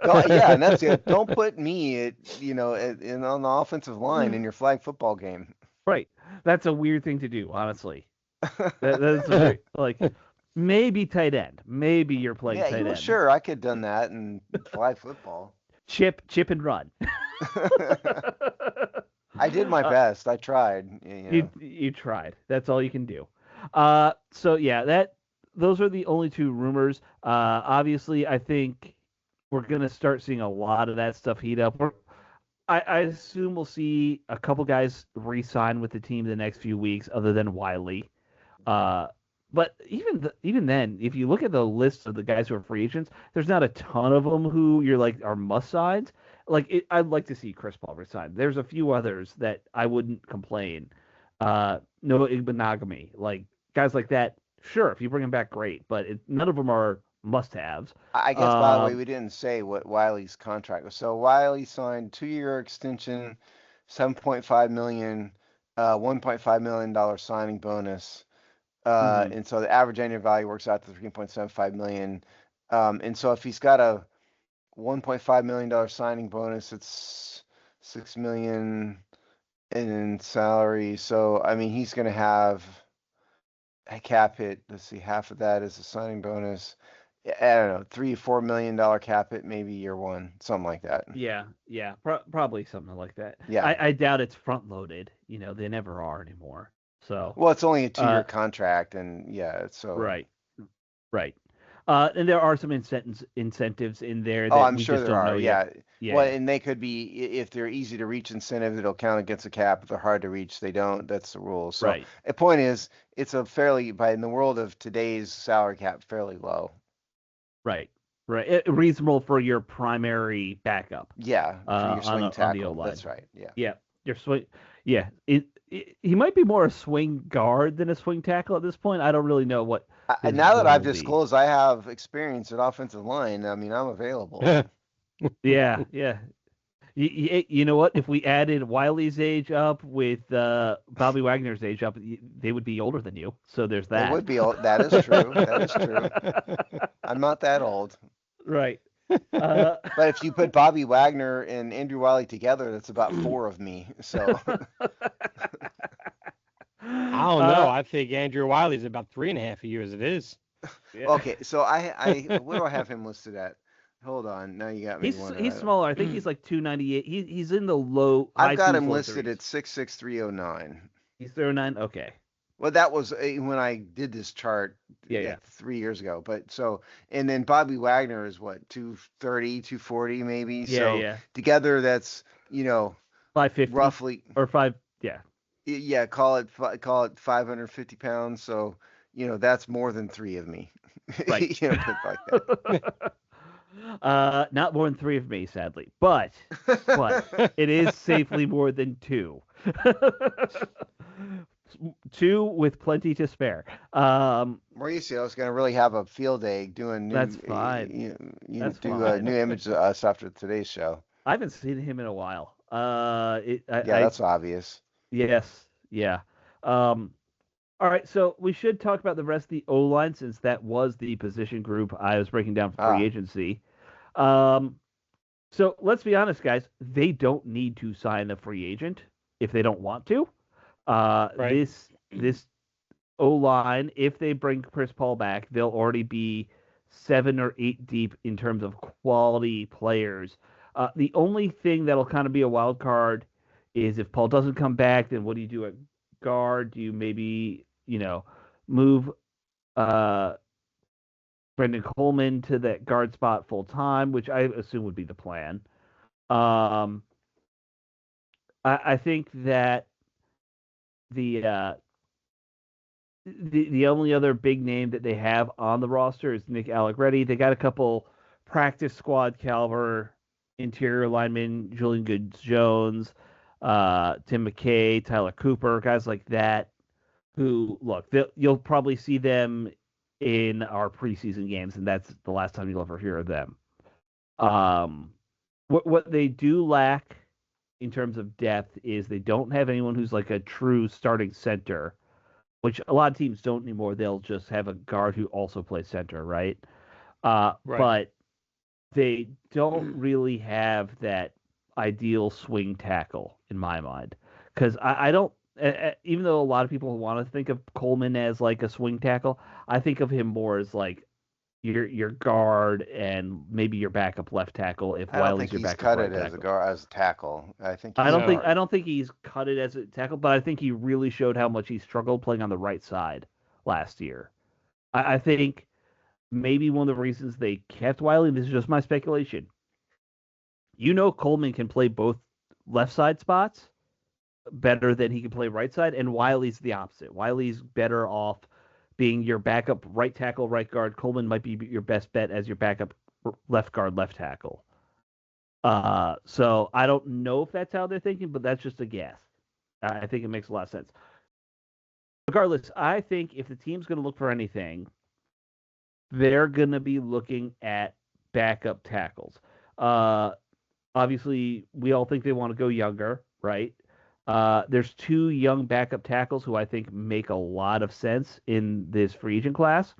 Yeah, and that's it. Don't put me on the offensive line in your flag football game. Right. That's a weird thing to do, honestly. That's a very like maybe tight end. Maybe you're playing Yeah, tight well, end. sure, I could have done that in flag football. Chip and run. I did my uh, best. I tried. you tried. That's all you can do. So yeah, those are the only two rumors. Obviously, I think we're gonna start seeing a lot of that stuff heat up. I assume we'll see a couple guys re-sign with the team the next few weeks, other than Wiley. Uh, but even then, if you look at the list of the guys who are free agents, there's not a ton of them who you're like are must signs. I'd like to see Chris Paul resign. There's a few others that I wouldn't complain. Noah Igbenogany, like guys like that. Sure, if you bring them back, great. But none of them are must-haves. I guess, by the way, Um, we didn't say what Wiley's contract was. So Wiley signed 2-year extension, 7.5 million, $1.5 million signing bonus. mhm. And so the average annual value works out to 3.75 million. And so if he's got a $1.5 million signing bonus, it's 6 million in salary. So I mean, he's going to have a cap hit. Let's see, half of that is a signing bonus. I don't know, $3 or $4 million cap hit, maybe year one, something like that. Yeah, probably something like that. Yeah. I doubt it's front loaded. They never are anymore. So, Well, it's only a 2-year uh, contract, and yeah, so. right, right. And there are some incentives in there Oh, that I'm we sure just there don't know are. yet. Yeah. Well, Yeah, and they could be if they're easy to reach incentives, it'll count against the cap. If they're hard to reach, they don't. That's the rule. So right, the point is, it's a fairly, by in the world of today's salary cap, fairly low. right, right. Reasonable for your primary backup. Yeah, for your swing On the O tackle. line. That's right. Yeah. Yeah, your swing. Yeah, he might be more a swing guard than a swing tackle at this point. I don't really know what his Now that role I've will be. disclosed I have experience at offensive line, I mean, I'm available. Yeah, yeah. You know what? If we added Wiley's age up with Bobby Wagner's age up, they would be older than you. So there's They that. would be old. That is true. That is true. I'm not that old. Right. Uh, But if you put Bobby Wagner and Andrew Wiley together, that's about 4 of me. So I don't know. I think Andrew Wiley's about 3.5 years. It is. Yeah. Okay, so I what do I have him listed at? Hold on, now you got me wondering. He's smaller. I think he's like 298. He's in the low I've high got twos, him low listed threes. at 6'6", 309. He's 39. Okay. Well, that was when I did this chart Yeah. 3 years ago. But so, and then Bobby Wagner is what, 230, 240 maybe. Yeah. So Yeah. together, that's, you know, 550 roughly, or five. Yeah. yeah, call it 550 pounds. So, that's more than three of me. Right. Put it like that. Not more than three of me, sadly, but it is safely more than two. Two with plenty to spare. Mauricio's going to really have a field day doing That's fine. That's new fine. images of us after today's show. I haven't seen him in a while. Yeah, that's obvious. Yes, yeah. Um, all right, so we should talk about the rest of the O line since that was the position group I was breaking down for free Ah, agency. Um, so let's be honest, guys. They don't need to sign a free agent if they don't want to. Right. This O line, if they bring Chris Paul back, they'll already be 7 or 8 deep in terms of quality players. The only thing that'll kind of be a wild card is if Paul doesn't come back, then what do you do at guard? Do you maybe, move uh, Brendan Coleman to that guard spot full time, which I assume would be the plan. Um, I think that the uh, the only other big name that they have on the roster is Nick Allegretti. They got a couple practice squad caliber interior linemen, Julian Goods Jones, Tim McKay, Tyler Cooper, guys like that. Who look, you'll probably see them in our preseason games, and that's the last time you'll ever hear of them. Um, what they do lack in terms of depth is they don't have anyone who's like a true starting center, which a lot of teams don't anymore. They'll just have a guard who also plays center, right? Right. But they don't really have that ideal swing tackle in my mind, because I don't. Even though a lot of people want to think of Coleman as like a swing tackle, I think of him more as like your guard and maybe your backup left tackle if I don't Wiley's think your he's backup cut right it as a tackle. guard, as a tackle. I think I he's a don't think No. I guard. don't think he's cut it as a tackle, but I think he really showed how much he struggled playing on the right side last year. I think maybe one of the reasons they kept Wiley, this is just my speculation. Coleman can play both left side spots better than he can play right side, and Wiley's the opposite. Wiley's better off being your backup right tackle, right guard. Coleman might be your best bet as your backup left guard, left tackle. So I don't know if that's how they're thinking, but that's just a guess. I think it makes a lot of sense. Regardless, I think if the team's going to look for anything, they're going to be looking at backup tackles. Uh, Obviously, we all think they want to go younger, right? There's two young backup tackles who I think make a lot of sense in this free agent class.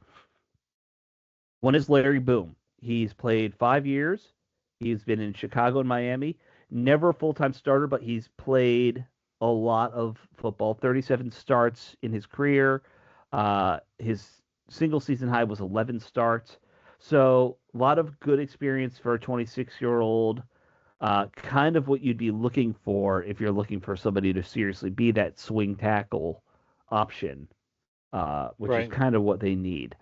One is Larry Boom. He's played 5 years. He's been in Chicago and Miami. Never a full time starter, but he's played a lot of football. 37 starts in his career. His single season high was 11 starts. So a lot of good experience for a 26-year-old. Kind of what you'd be looking for if you're looking for somebody to seriously be that swing tackle option, which is Right. kind of what they need.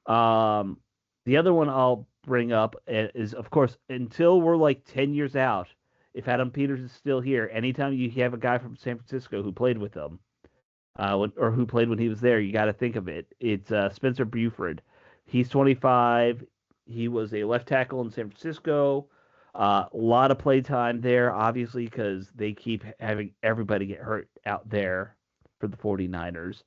Um, the other one I'll bring up is, of course, until we're like 10 years out, if Adam Peters is still here, anytime you have a guy from San Francisco who played with him, or who played when he was there, you got to think of it. It's Spencer Buford. He's 25. He was a left tackle in San Francisco. A lot of play time there, obviously, because they keep having everybody get hurt out there for the 49ers.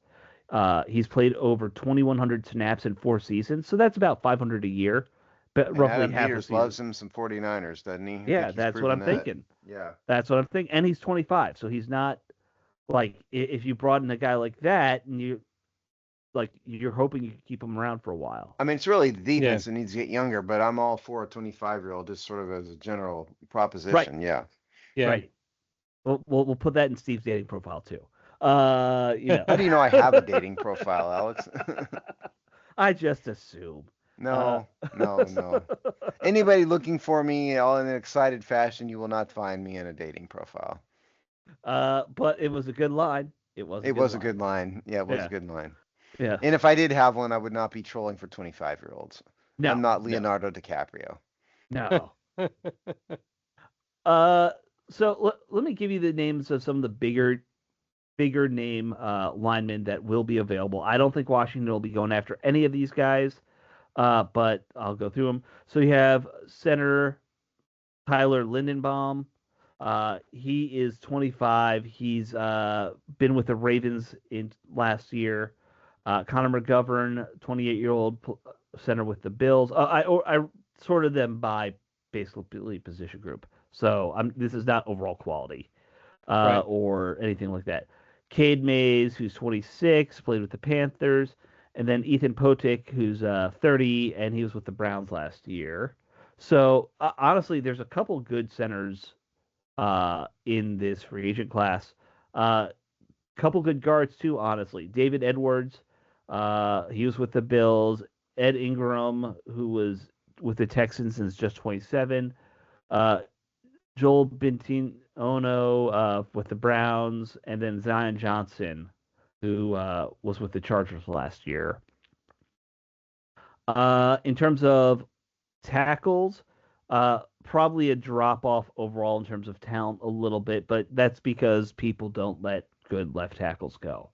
He's played over 2,100 snaps in 4 seasons, so that's about 500 a year, but And roughly Adam half a Peters season. loves him some 49ers, doesn't he? I think Yeah, he's that's what proven I'm that. thinking. Yeah. That's what I'm thinking. And he's 25, so he's not like if you brought in a guy like that and you're hoping you can keep him around for a while. I mean, it's really the Yeah. defense that needs to get younger, but I'm all for a 25-year-old, just sort of as a general Right, proposition. Yeah. Yeah. right. We'll put that in Steve's dating profile too. How do you know I have a dating profile, Alex? I just assume. No, no. Anybody looking for me all in an excited fashion, you will not find me in a dating profile. But it was a good line. It was a It good was a line. good line. Yeah, it was a Yeah, good line. yeah. And if I did have one, I would not be trolling for 25-year-olds. I'm No, not no, Leonardo DiCaprio. no. Uh, so let me give you the names of some of the bigger name linemen that will be available. I don't think Washington will be going after any of these guys, but I'll go through them. So you have center Tyler Lindenbaum. He is 25. He's been with the Ravens in last year. Connor McGovern, 28-year-old center with the Bills. I sorted them by basically position group. So this is not overall quality Right. or anything like that. Cade Mays, who's 26, played with the Panthers, and then Ethan Potik, who's 30, and he was with the Browns last year. So honestly, there's a couple good centers in this free agent class. Couple good guards too, honestly. David Edwards, he was with the Bills. Ed Ingram, who was with the Texans since just 27. Uh, Joel Ono with the Browns, and then Zion Johnson, who was with the Chargers last year. In terms of tackles, probably a drop off overall in terms of talent a little bit, but that's because people don't let good left tackles go.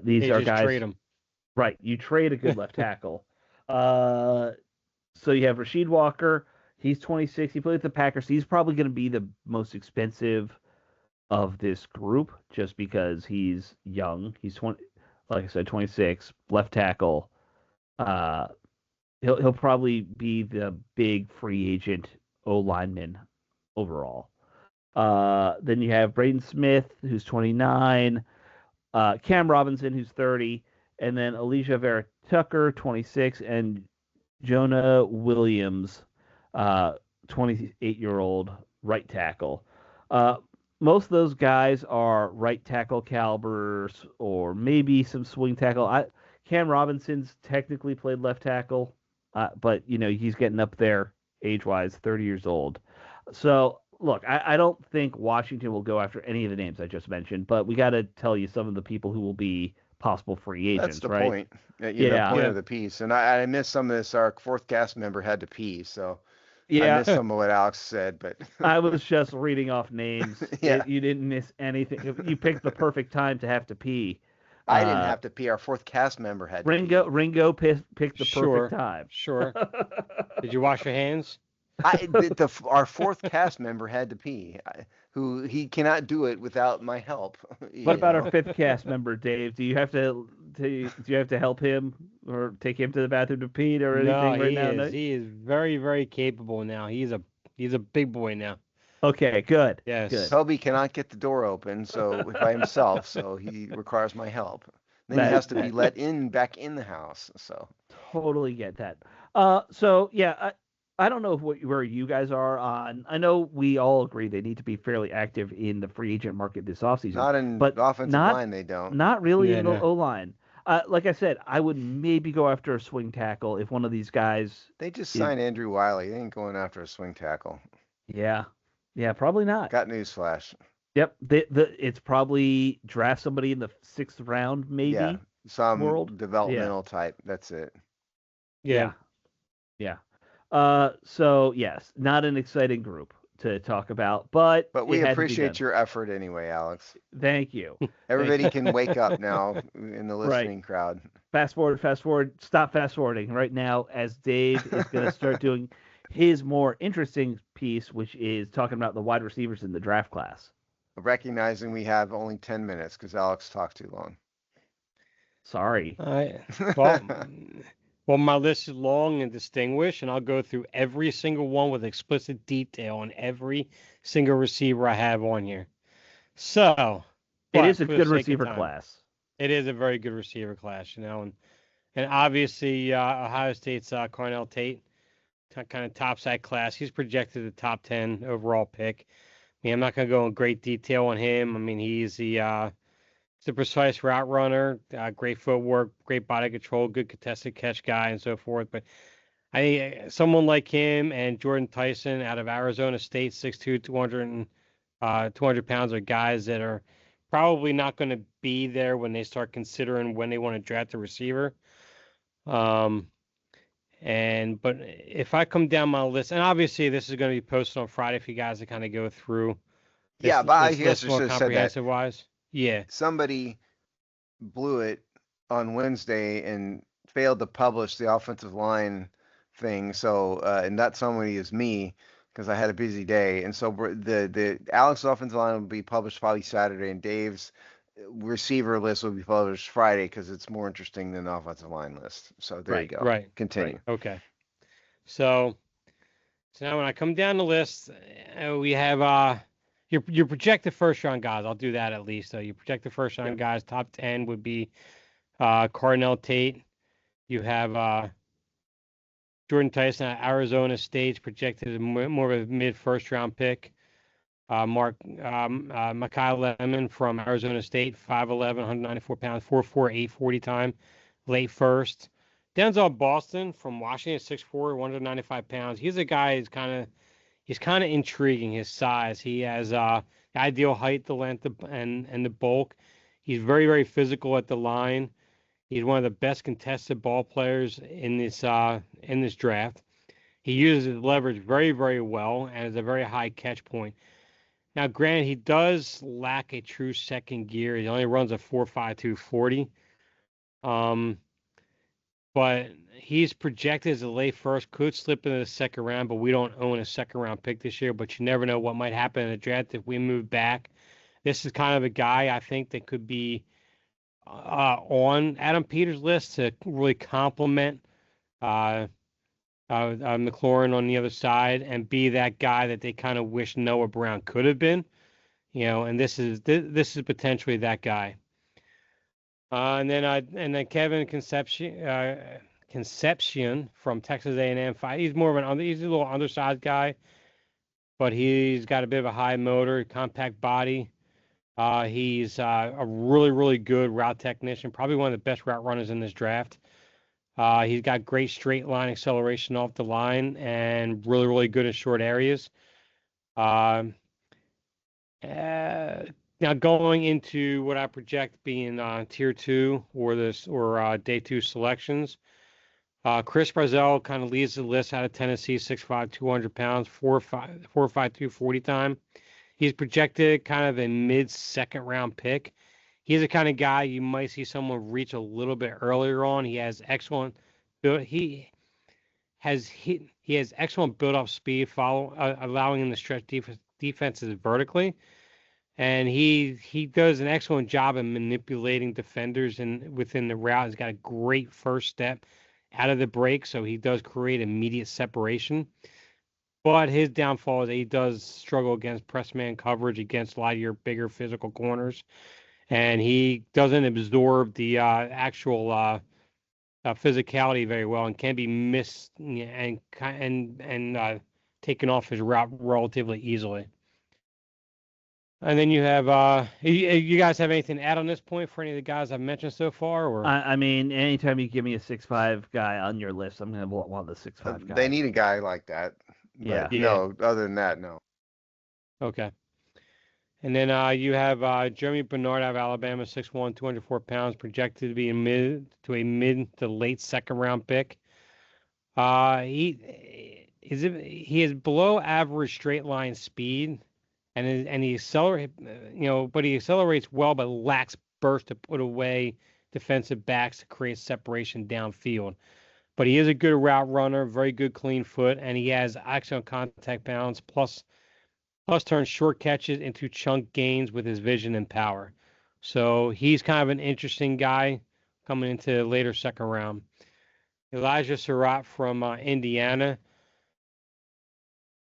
These They are just trade guys, him. right? You trade a good left tackle. Uh, so you have Rasheed Walker. He's 26. He played with the Packers. He's probably going to be the most expensive of this group just because he's young. He's 20, like I said, 26, left tackle. Uh, he'll probably be the big free agent O lineman overall. Then you have Braden Smith, who's 29, Cam Robinson, who's 30, and then Elijah Vera Tucker, 26, and Jonah Williams, 28-year-old right tackle. Uh, Most of those guys are right tackle calibers or maybe some swing tackle. Cam Robinson's technically played left tackle, but he's getting up there age-wise, 30 years old. So look, I don't think Washington will go after any of the names I just mentioned, but we got to tell you some of the people who will be possible free That's agents, the right? point. Yeah, Point Yeah. of the piece. And I missed some of this. Our fourth cast member had to pee, so I yeah. missed some of what Alex said. But I was just reading off names. yeah, You didn't miss anything. You picked the perfect time to have to pee. I didn't Uh, have to pee. Our fourth cast member had to Ringo pee. Ringo picked the perfect Sure. time. Sure. Did you wash your hands? Our fourth cast member had to pee. Who he cannot do it without my help. What You about our know. fifth cast member, Dave? Do you have to help him or take him to the bathroom to pee or No, anything right he now? is. No? He is very, very capable now. He's a big boy now. Okay, good, Yes. good. Toby cannot get the door open by himself, so he requires my help. Then he That has to be that let in back in the house. So totally get that. So yeah, I don't know where you guys are on. I know we all agree they need to be fairly active in the free agent market this offseason, not in but offensive not line, they don't. not really Yeah, in the no. O line. Like I said, I would maybe go after a swing tackle if one of these guys They just is. signed Andrew Wiley. They ain't going after a swing tackle. Yeah, yeah, probably not. Got newsflash. Yep, it's probably draft somebody in the sixth round, Yeah, maybe some world. Yeah, developmental type. That's it. Yeah. yeah, yeah. So yes, not an exciting group to talk about, but But it we had to be appreciate done. your effort anyway, Alex. Thank you. Thank Everybody you. can wake up now in the Right. listening crowd. Fast forward. Stop fast forwarding right now as Dave is going to start doing his more interesting piece, which is talking about the wide receivers in the draft class. Recognizing we have only 10 minutes because Alex talked too long. Sorry. I well, well, my list is long and distinguished, and I'll go through every single one with explicit detail on every single receiver I have on here. So, It but is a for the good sake of receiver time, class. it is a very good receiver class, and obviously Ohio State's Cornell Tate kind of tops that class. He's projected the top 10 overall pick. I mean, I'm not going to go in great detail on him. I mean, he's the He's a precise route runner, great footwork, great body control, good contested catch guy, and so forth. But someone like him and Jordan Tyson out of Arizona State, 6'2", 200 pounds, are guys that are probably not going to be there when they start considering when they want to draft a receiver. But if I come down my list, and obviously this is going to be posted on Friday for you guys to kind of go through Yeah, but I this guess list I more should have said that. comprehensive wise. Yeah, Somebody blew it on Wednesday and failed to publish the offensive line thing. So, and that somebody is me because I had a busy day. And so the Alex offensive line will be published probably Saturday, and Dave's receiver list will be published Friday because it's more interesting than the offensive line list. So there you Right. go. right. Continue. Okay. So now when I come down the list, we have your projected first round guys. I'll do that at least. So your projected first round guys, top 10 would be Cardinal Tate. You have Jordan Tyson at Arizona State, projected as more of a mid first round pick. Mekhi Lemon from Arizona State, 5'11", 194 pounds, 4'4", 840 time, late first. Denzel Boston from Washington, 6'4", 195 pounds. He's a guy who's he's kind of intriguing. His size, he has ideal height, the length, and the bulk. He's very, very physical at the line. He's one of the best contested ball players in this draft. He uses his leverage very, very well and has a very high catch point. Now, granted, he does lack a true second gear. He only runs a 4.52 40. But he's projected as a late first, could slip into the second round, but we don't own a second round pick this year. But you never know what might happen in the draft if we move back. This is kind of a guy I think that could be on Adam Peters' list to really complement McLaurin on the other side and be that guy that they kind of wish Noah Brown could have been. And this is potentially that guy. And then Kevin Concepcion from Texas A&M. He's more of he's a little undersized guy, but he's got a bit of a high motor, compact body. He's a really, really good route technician, probably one of the best route runners in this draft. He's got great straight line acceleration off the line and really, really good in short areas. Now going into what I project being tier 2 or day 2 selections, Chris Brazzell kind of leads the list out of Tennessee, 6'5", 200 pounds, 4.52 40 time. He's projected kind of a mid-second round pick. He's the kind of guy you might see someone reach a little bit earlier on. He has excellent he has excellent build-up speed, allowing him to stretch defenses vertically. And he does an excellent job in manipulating defenders within the route. He's got a great first step out of the break, so he does create immediate separation. But his downfall is that he does struggle against press man coverage against a lot of your bigger physical corners, and he doesn't absorb the actual physicality very well, and can be missed and taken off his route relatively easily. And then you have you guys have anything to add on this point for any of the guys I've mentioned so far? Or I mean, anytime you give me a 6'5" guy on your list, I'm gonna want the 6'5" guy. They need a guy like that. Yeah. No, other than that, no. Okay. And then you have Jeremy Bernard out of Alabama, 6'1", 204 pounds, projected to be a mid to late second round pick. He has below average straight line speed, and he accelerates, but he accelerates well, but lacks burst to put away defensive backs to create separation downfield. But he is a good route runner, very good clean foot, and he has excellent contact balance, plus turns short catches into chunk gains with his vision and power. So he's kind of an interesting guy coming into later second round. Elijah Surratt from Indiana.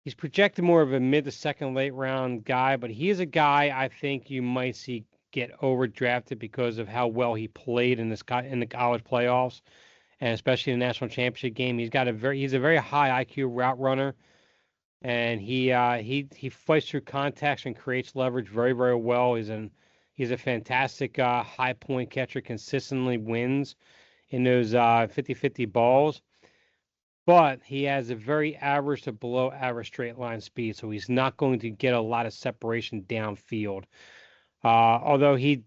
He's projected more of a mid to second late round guy, but he is a guy I think you might see get overdrafted because of how well he played in the college playoffs, and especially in the national championship game. He's a very high IQ route runner, and he fights through contacts and creates leverage very, very well. He's a fantastic high point catcher, consistently wins in those 50-50 balls. But he has a very average to below average straight line speed, so he's not going to get a lot of separation downfield. Although he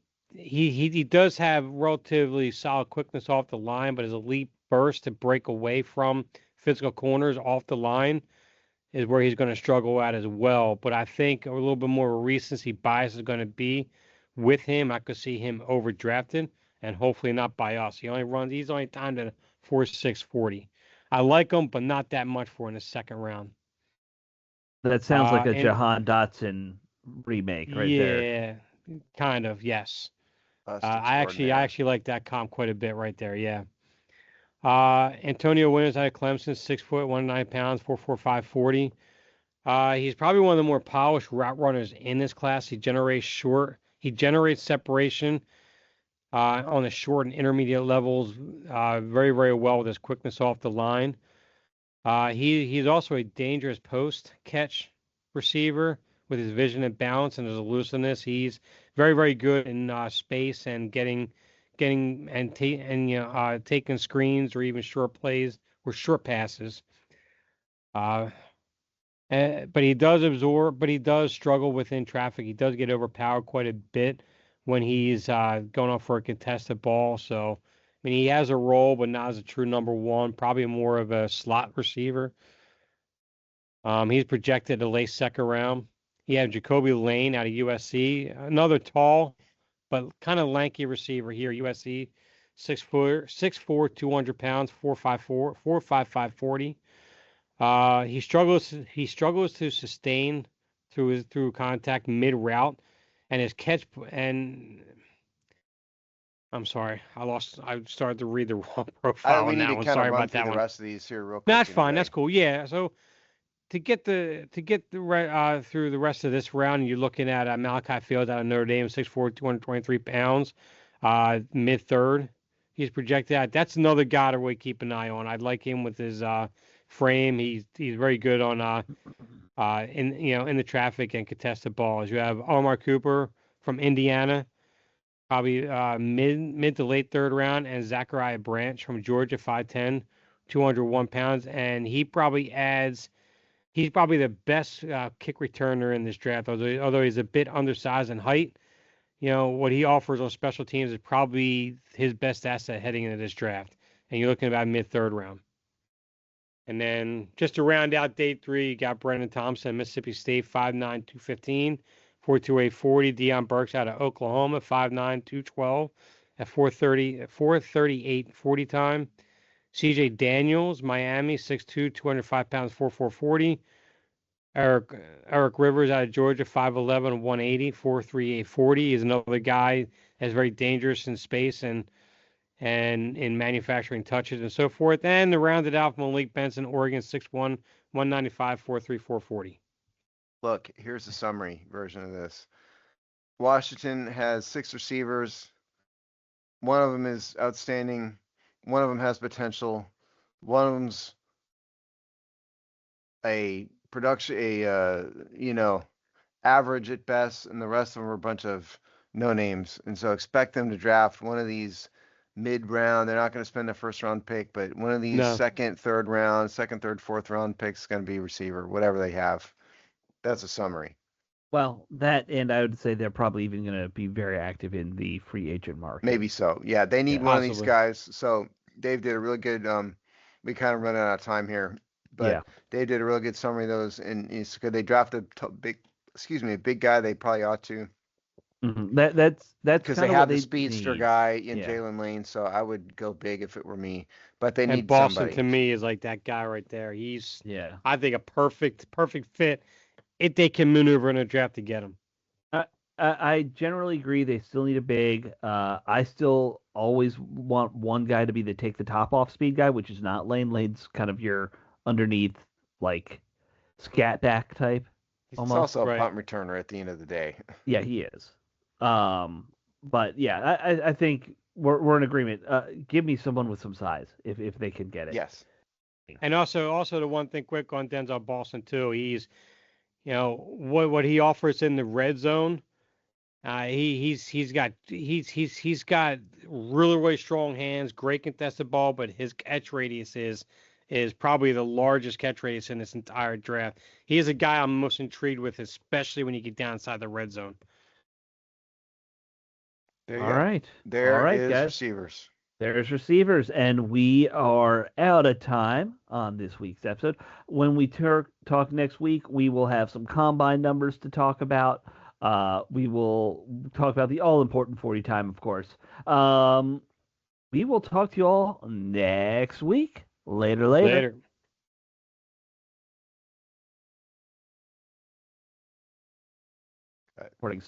does have relatively solid quickness off the line, but his elite burst to break away from physical corners off the line is where he's going to struggle at as well. But I think a little bit more recency bias is going to be with him. I could see him overdrafted, and hopefully not by us. He's only timed at 4.640. I like him, but not that much for in the second round. That sounds like a And Jahan Dotson remake right there. yeah, kind of, yes. Bust I extraordinaire. actually like that comp quite a bit right there. Yeah. Antonio Williams out of Clemson, 6 foot, 109 pounds, 4.45 40. He's probably one of the more polished route runners in this class. He generates separation on the short and intermediate levels very, very well with his quickness off the line. He's also a dangerous post catch receiver with his vision and balance and his elusiveness. He's very, very good in space and taking screens or even short plays or short passes. But he does struggle within traffic. He does get overpowered quite a bit when he's going off for a contested ball. So, I mean, he has a role, but not as a true number one. Probably more of a slot receiver. He's projected to late second round. You have Jacoby Lane out of USC, another tall but kind of lanky receiver here. USC, 6'4", 200 pounds, 4.55 40. He struggles to sustain through contact mid route, and his catch and I'm sorry, I started to read the wrong profile We on need that to one. kind of Sorry run about through that the one. rest of these here real quick. That's fine. That's cool. Yeah. So to get through the rest of this round, you're looking at Malachi Fields out of Notre Dame, 6'4", 223 pounds, mid third. He's projected out. That's another guy to really keep an eye on. I'd like him with his frame. He's very good on in the traffic and contested balls. You have Omar Cooper from Indiana, probably mid to late third round, and Zachariah Branch from Georgia, 5'10", 201 pounds, and he's probably the best kick returner in this draft. Although he's a bit undersized in height, what he offers on special teams is probably his best asset heading into this draft. And you're looking about mid third round. And then just to round out day 3, you got Brennan Thompson, Mississippi State, 5'9", 215, 4.28 40. Deion Burks out of Oklahoma, 5'9", 212 at 4:38 40 time. C.J. Daniels, Miami, 6'2", 205 pounds, 4.4 40. Eric Rivers out of Georgia, 5'11", 180, 4.38 40. Is another guy that's very dangerous in space and in manufacturing touches and so forth. And to round it out, Malik Benson, Oregon, 6'1", 195, 4.34 40. Look, here's the summary version of this. Washington has 6 receivers. One of them is outstanding. One of them has potential. One of them's a average at best, and the rest of them are a bunch of no names. And so expect them to draft one of these mid round. They're not going to spend a first round pick, but one of these second, third, fourth round picks is going to be receiver, whatever they have. That's a summary. Well, that, and I would say they're probably even going to be very active in the free agent market. Maybe so. Yeah, they need one of these guys. So Dave did a really good. We kind of running out of time here, but Dave did a really good summary of those. And could they draft a big guy? They probably ought to. Mm-hmm. That's because they have the speedster guy in Jalen Lane. So I would go big if it were me. But they need Boston somebody. To me is like that guy right there. He's I think a perfect fit if they can maneuver in a draft to get him. I generally agree. They still need a big. I still always want one guy to be the take the top off speed guy, which is not Lane. Lane's kind of your underneath, like, scat back type. He's also a punt returner at the end of the day. Yeah, he is. But yeah, I think we're in agreement. Give me someone with some size if they can get it. Yes. And also the one thing quick on Denzel Boston too. He's, what he offers in the red zone He's got really really strong hands, great contested ball, but his catch radius is probably the largest catch radius in this entire draft. He is a guy I'm most intrigued with, especially when you get down inside the red zone. There you All go. right. All There right, is guys. receivers. There's receivers, and we are out of time on this week's episode. When we talk next week, we will have some combine numbers to talk about. We will talk about the all important 40 time, of course. We will talk to you all next week. Later, later. Later. Recording